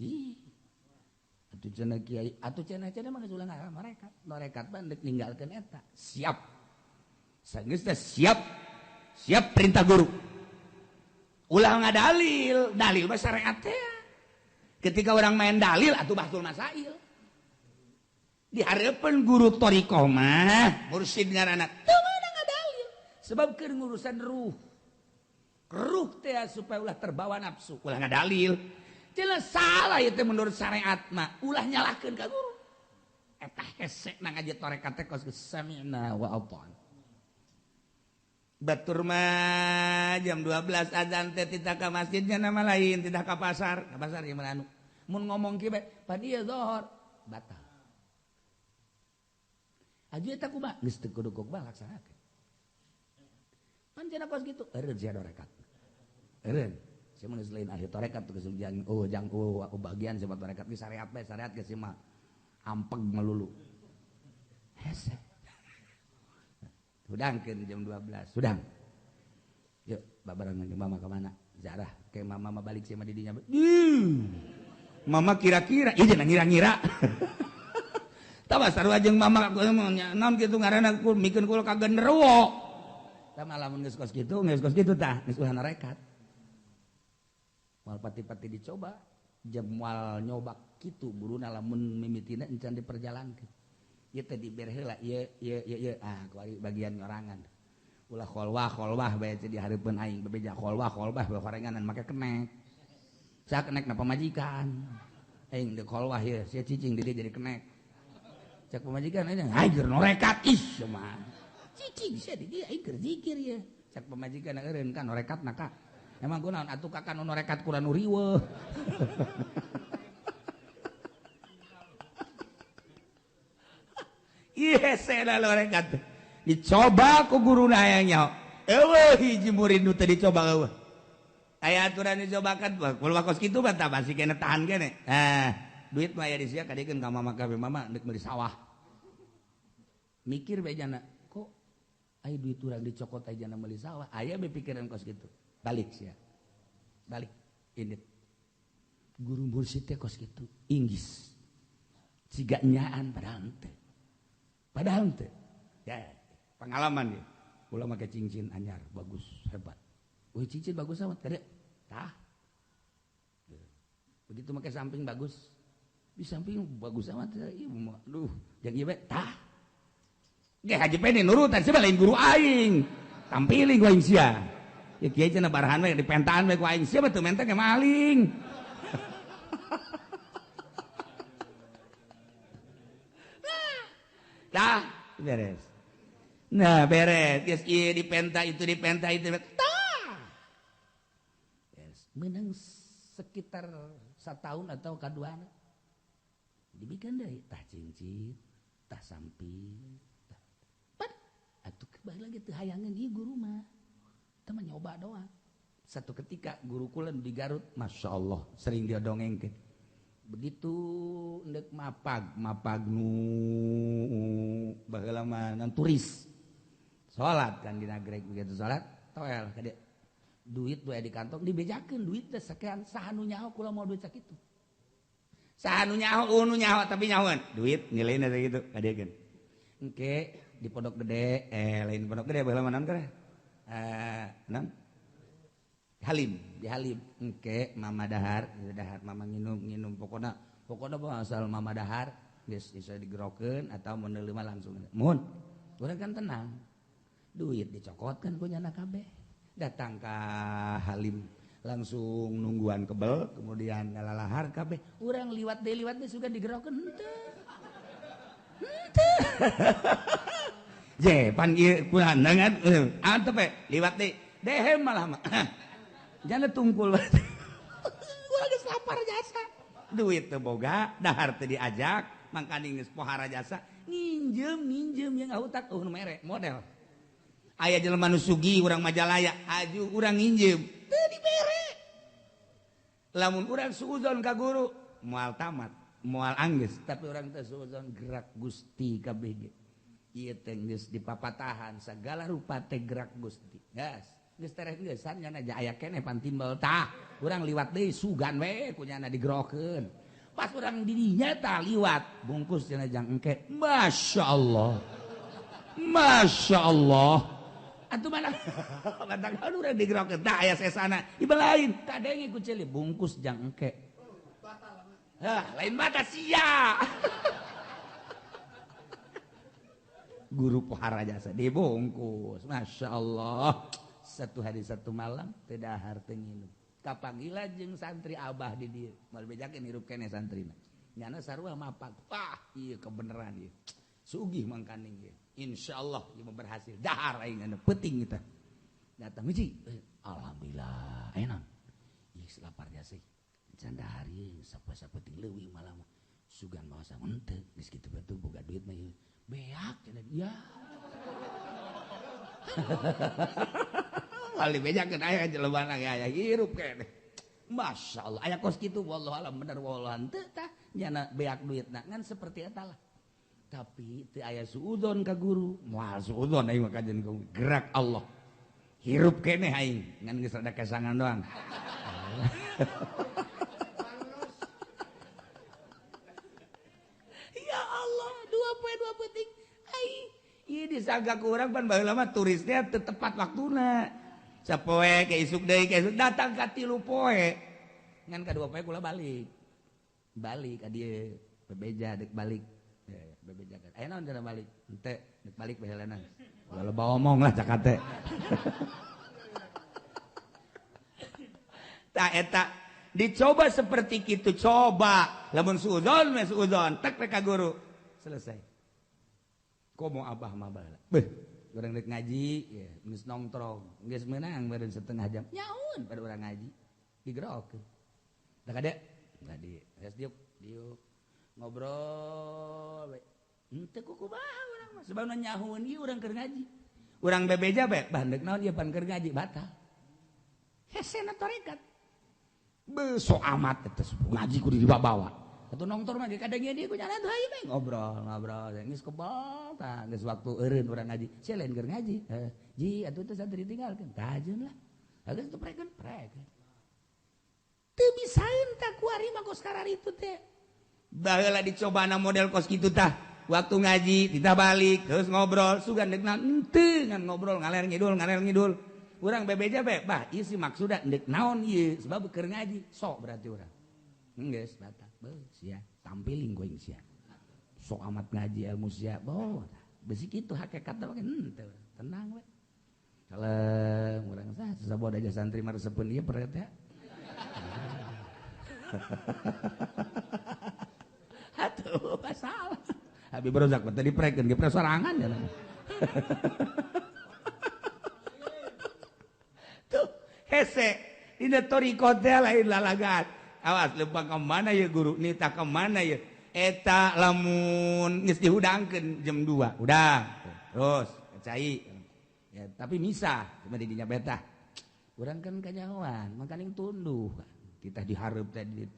Ih. Atuh cenah kiai, atuh cenah mah geus ulah ngarekat. Torekat mah deuk ninggalkeun eta. Siap. Sageus teh siap. Siap perintah guru. Ulah ngadalil, dalil mah syariat teh. Ketika orang main dalil atuh bahsul masail. Di hareupeun guru thariqah mah mursyid ngaranna teu meunang ngadalil. Sebab keur ngurusan ruh. Ruh teh supaya ulah terbawa nafsu, ulah ngadalil. Jelas salah ieu teh menurut syariat mah, ulah nyalahkeun ka guru. Eta hese na ngaji tarekat teh kos sami'na wa ata'na. Batur mah jam 12 azan teh titah ka masjidnya nama lain, titah ka pasar ieu mah anu. Mun ngomong kieu bae, padieu zuhur batal. Aja eta kumaha? Geus teu kudu kumaha laksanakeun. Pancen kos kitu, eureun sia tarekat. Eureun. Sia mun selain ahli tarekat teu geus jang bagian sia tarekat di syariat bae, syariat geus mah ampeg melulu. Hese. Hudangkeun jam 12. Hudang. Yuk, babaran jeung mama ka mana? Zarah, ke mama balik sia mah di dinya. Mama kira-kira, ieu cenah ngira-ngira. Tama sarua jeung mama naon kitu ngaranna mikeun kula kagenderewo. Tama lamun geus kos kitu tah, geus ulah narekat. mal pati-pati dicoba jemual nyobak gitu buruna lamun mimitina encan diperjalankeun ieu teh dibere heula ieu bagian ngorangan ulah kholwah bae teh dihareupeun aing bebeja kholwah barenganan make kenek sak kenek na pamajikan aing deuk kholwah ieu sia cicing di dieu jadi kenek cak pamajikan aing hager norekat mah cicing sia di dieu aing keur zikir ieu cak pamajikan eureun kan norekatna ka emang kunaon atuh kakak nu norekat kurang nu riweuh iya saya norekat dicoba ku guru hayangnya eueuh hiji murid nu teu dicoba eueuh aya aturan dicobakan kumaha kos kitu mah tah masih kena tahan kene duit mah aya di sia kadikeun ka mama kabeh mama deuk meuli sawah mikir bejana kok aya duit urang dicokot aya meuli sawah aya be pikiran kos kitu balik sia balik indit guru mursyid teh kos kitu inggis siga nyaan padahal teu ya pengalaman ya ulah make cincin anyar bagus hebat cincin bagus amat kada tah begitu make samping bagus di samping bagus amat ieu mah aduh jeung ieu bae tah ge haji pede nurutan sih lain guru aing tampili gua aing sia ya kieu cenah barahan we dipentaan we ku aing sia teu menteng ge maling tah beres. Nah beres, yes, iya dipenta itu, tah, yes. Menang sekitar 1 tahun atau kaduana, dibikin deh, tah cincin, tah samping, tah, pat, atuh kembali lagi tuh hayangan iya guru mah, teman nyoba doang. Satu ketika guru kulen di Garut, masya Allah, sering dia dongengkeun. Begitu ndek mapag nu baheula mah turis. Salat kan dina Greg begitu salat toel ka dieu duit we di kantong dibejakeun duit teh sakean saha nu nyaho kula mau duit sakitu saha nu nyaho nu nyaho tapi nyahoan duit nilaina teh kitu ka dieukeun engke di pondok gede lain pondok gede baheula mah naon teh naon Halim di Halim engke mama dahar mama nginum pokona mah asal mama dahar geus bisa digerokeun atau mun deuleu mah langsung mun urang kan tenang duit dicokotkan ku nyana kabeh datang ka Halim langsung nungguan kebel kemudian ngalalahar kabeh urang liwat deui suga digerokeun henteu je pan ieu kunaon dengan antep liwat deui dehem malah mah jana tungkul urang geus lapar jasa duit teu boga dahar teu diajak mangkani geus pohara jasa nginjem yang ngautak nu mere model aya jelema nu sugih urang Majalaya aju urang nginjem teu dibere lamun urang suudzon ka guru moal tamat moal anggeus tapi urang teh suudzon gerak Gusti kabeh ge ieu teh geus dipapatahan sagala rupa teh gerak Gusti geus tereh geusan nya aya keneh pan timbal tah urang liwat deui sugan we ku nya digerokeun pas urang di dinya tah liwat bungkus cenah jang engke masyaallah atuh mana batangan urang digerokeun tah aya sesana ieu lain kadenge ku ceuli bungkus jang engke lain mata sia guru pohara jasa dibungkus masyaallah satu hari satu malam teu dahar teu nginum kapanggila jeung santri abah di dieu moal bejakeun hirup keneh santrina nyana sarua mapag wah ieu kebeneran ieu sugih mangkani ieu insyaallah ieu berhasil dahar aing anu peuting kita datang hiji alhamdulillah enak ieu lapar jasa can dahar ieu sapoe-sapoe leuwih malah sugan maosa henteu geus kitu batu boga duit mah ieu beak cenah ya Wali bejakeun aya jelema aya hirup keneh. Masyaallah aya kos kitu wallahu alam bener wallahu teu tah nyana beak duitna ngan seperti eta lah. Tapi teu aya suudzon ka guru. Moal suudzon aing mah kajen gerak Allah. Hirup keneh aing ngan geus rada kesangan doang. Ya Allah, 2 poe 2 peuting. Ai, ieu disagak urang pan baheula mah turisnya teu tepat waktuna. Sapoe ke isuk deui ke isuk datang ka 3 poe ngan kadua poe kula balik ka dieu bebeja dek balik bebeja kan aya naon cenah balik henteu dek balik baheulana kula loba omong lah cak ate tah eta dicoba seperti kitu coba lamun suudzon tek ka guru selesai komo abah mah baheula beuh urang dek ngaji ya geus nongkrong geus meunang baru setengah jam nyaun pada urang ngaji digerokeun da kade tadi geus diuk ngobrol we henteu kukumaha urang mah sababna nyahoeun ieu urang keur ngaji urang bebeja bae bandek naon ieu pan keur ngaji batal hesena tarekat besok amat eta ngaji kudu dibawa atuh nongtor mah ge kadang ieu ku nyana teu hayu bae ngobrol geus kebal tah geus waktu eureun urang ngaji sia lain keur ngaji ji atuh teh santri tinggalkeun kajeun lah geus teu prekeun teu bisaeun tah kuari mah kos kararitu teh baheula dicobana model kos kitu tah waktu ngaji kita balik terus ngobrol sugan deuk naon henteu ngan ngobrol ngaler ngidul urang bebeja bae bah ieu si maksudna deuk naon ieu sebab keur ngaji sok berarti urang geus batal beuh sia tampiling going sia sok amat ngaji ilmu sia boh besi kitu hakikatna mah henteu tenang we kalem urang saboda aja santri mah resepeun ieu peret ya atuh salah Habib Rozak tadi prekeun ge sorangan ya tuh hese dina toriko teh lain lalagan awas leumpang ka mana ya guru nita ka mana ya eta lamun geus dihudangkeun jam 2 udang terus cai ya tapi misah cuma di dinya betah urang kan kanyahoan mangkaning tunduh kita dihareup tadi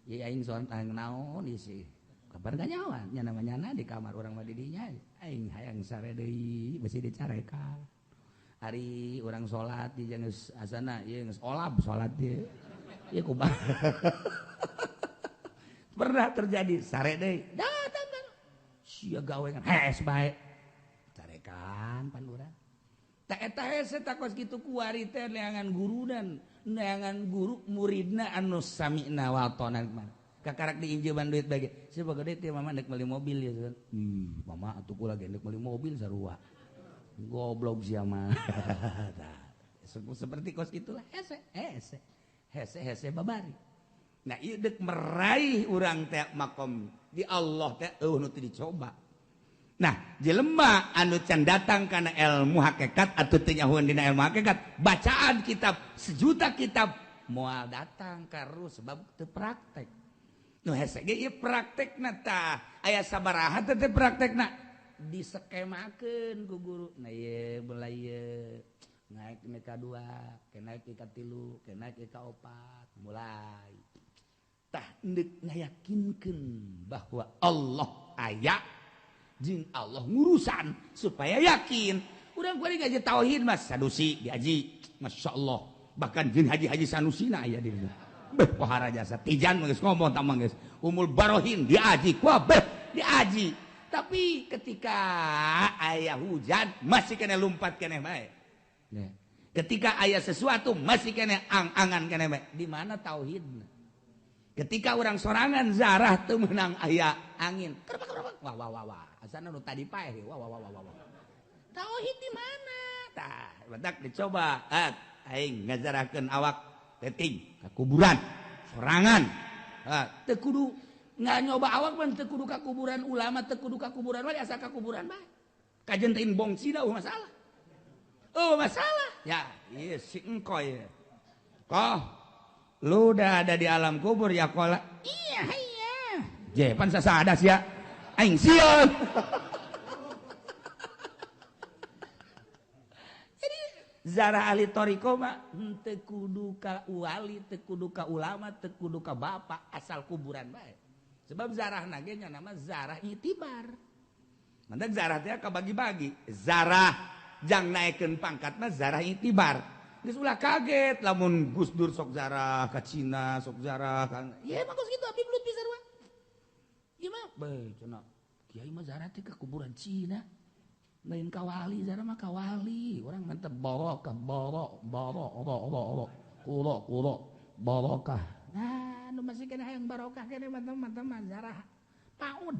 ya aing soal naon isi kabar kanyahoan nya namanya di kamar urang mah di dinya aing hayang sare deui besi dicarekan hari urang salat di geus asana ieu geus olab salat ieu ieu kumaha pernah terjadi sare deui datang kan sia gawe kan hes bae carekan pan urang tak eta hese tak kos kitu kuari teh neangan guru muridna anu sami'na wa atona mah kakarak diinjeuman duit bage siapa gede teh mama nek meuli mobil ya kan mama atuh kula ge nek meuli mobil sarua goblok sia mah seperti kos gitulah hese babari nah ieu deuk meraih urang teh makom di Allah teh nu teu dicoba. Nah, jelema anu can datang kana ilmu hakikat atuh teu nyahoeun dina ilmu hakikat, bacaan kitab sejuta kitab moal datang karu sebab teu praktek. Nu hese ge ieu praktekna tah aya sabaraha teh praktekna diskemakeun ku guru. Nah ieu mulai ieu naik ke 2, ke naik ke 3, ke naik ke 4 mulai. Tah endek ngayakinkeun bahwa Allah aya jeung Allah ngurusan supaya yakin. Urang kuari ngaji tauhid mas Sanusi diaji, masyaallah. Bahkan jeung haji-haji Sanusina aya di dieu. Beh pohara jasa tijan geus ngomong tamang geus. Umul Barohin diaji, beh diaji. Tapi ketika aya hujan masih kena lompat keneh bae. Ketika aya sesuatu masih kena ang-angan keneh bae. Di mana tauhidna? Ketika orang sorangan zarah teu meunang aya angin. Wah. Asana nu tadi paeh. Wah. Tauhid di mana? Tah, badak dicoba. Aing ngajarakeun awak teting ka kuburan, sorangan. Teu kudu nyoba awak mah teu kudu ka kuburan ulama, teu kudu ka kuburan we asa ka kuburan bae. Kajen teh bongsina masalah. Masalah. Ya, ieu si engkoy. Koh lu udah ada di alam kubur ya kola. Iya. Je pan sasada sia. Aing sieun. Jadi zarah ahli toriko mah teu kudu ka wali, teu kudu ka ulama, teu kudu ka bapak, asal kuburan bae. Sebab zarahna ge nya nama zarah itibar. Mantak zarah teh kabagi-bagi. Zarah jang naikeun pangkatna zarah itibar. Geus ulah kaget lamun Gus Dur sok zarah ka Cina, sok zarah kan. Ieu mah geus kitu abdi belut pisan we. Ieu mah bae cenah. Kiai mah zarah teh ka kuburan Cina. Lain ka wali, zarah mah ka wali. Urang mah teh barokah, barokah. Nah, nu masih kena hayang barokah kene teman-teman jarah paun.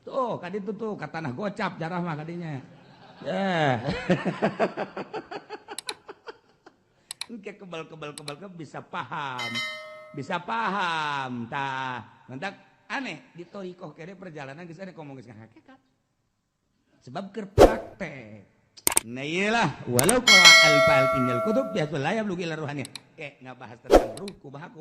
Tuh, kadi tuh ka tanah gocap jarah mah kadinya. Ya. Engke kebal bisa paham. Bisa paham tah. Mentak aneh di torikoh kene perjalanan geus ane ngomong geus hakikat. Sebab keur praktek. Nah iyalah walau qala al-fal innal kutub bihatul layab lugil ruhaniyah. Ngabahas tentang ruh kumaha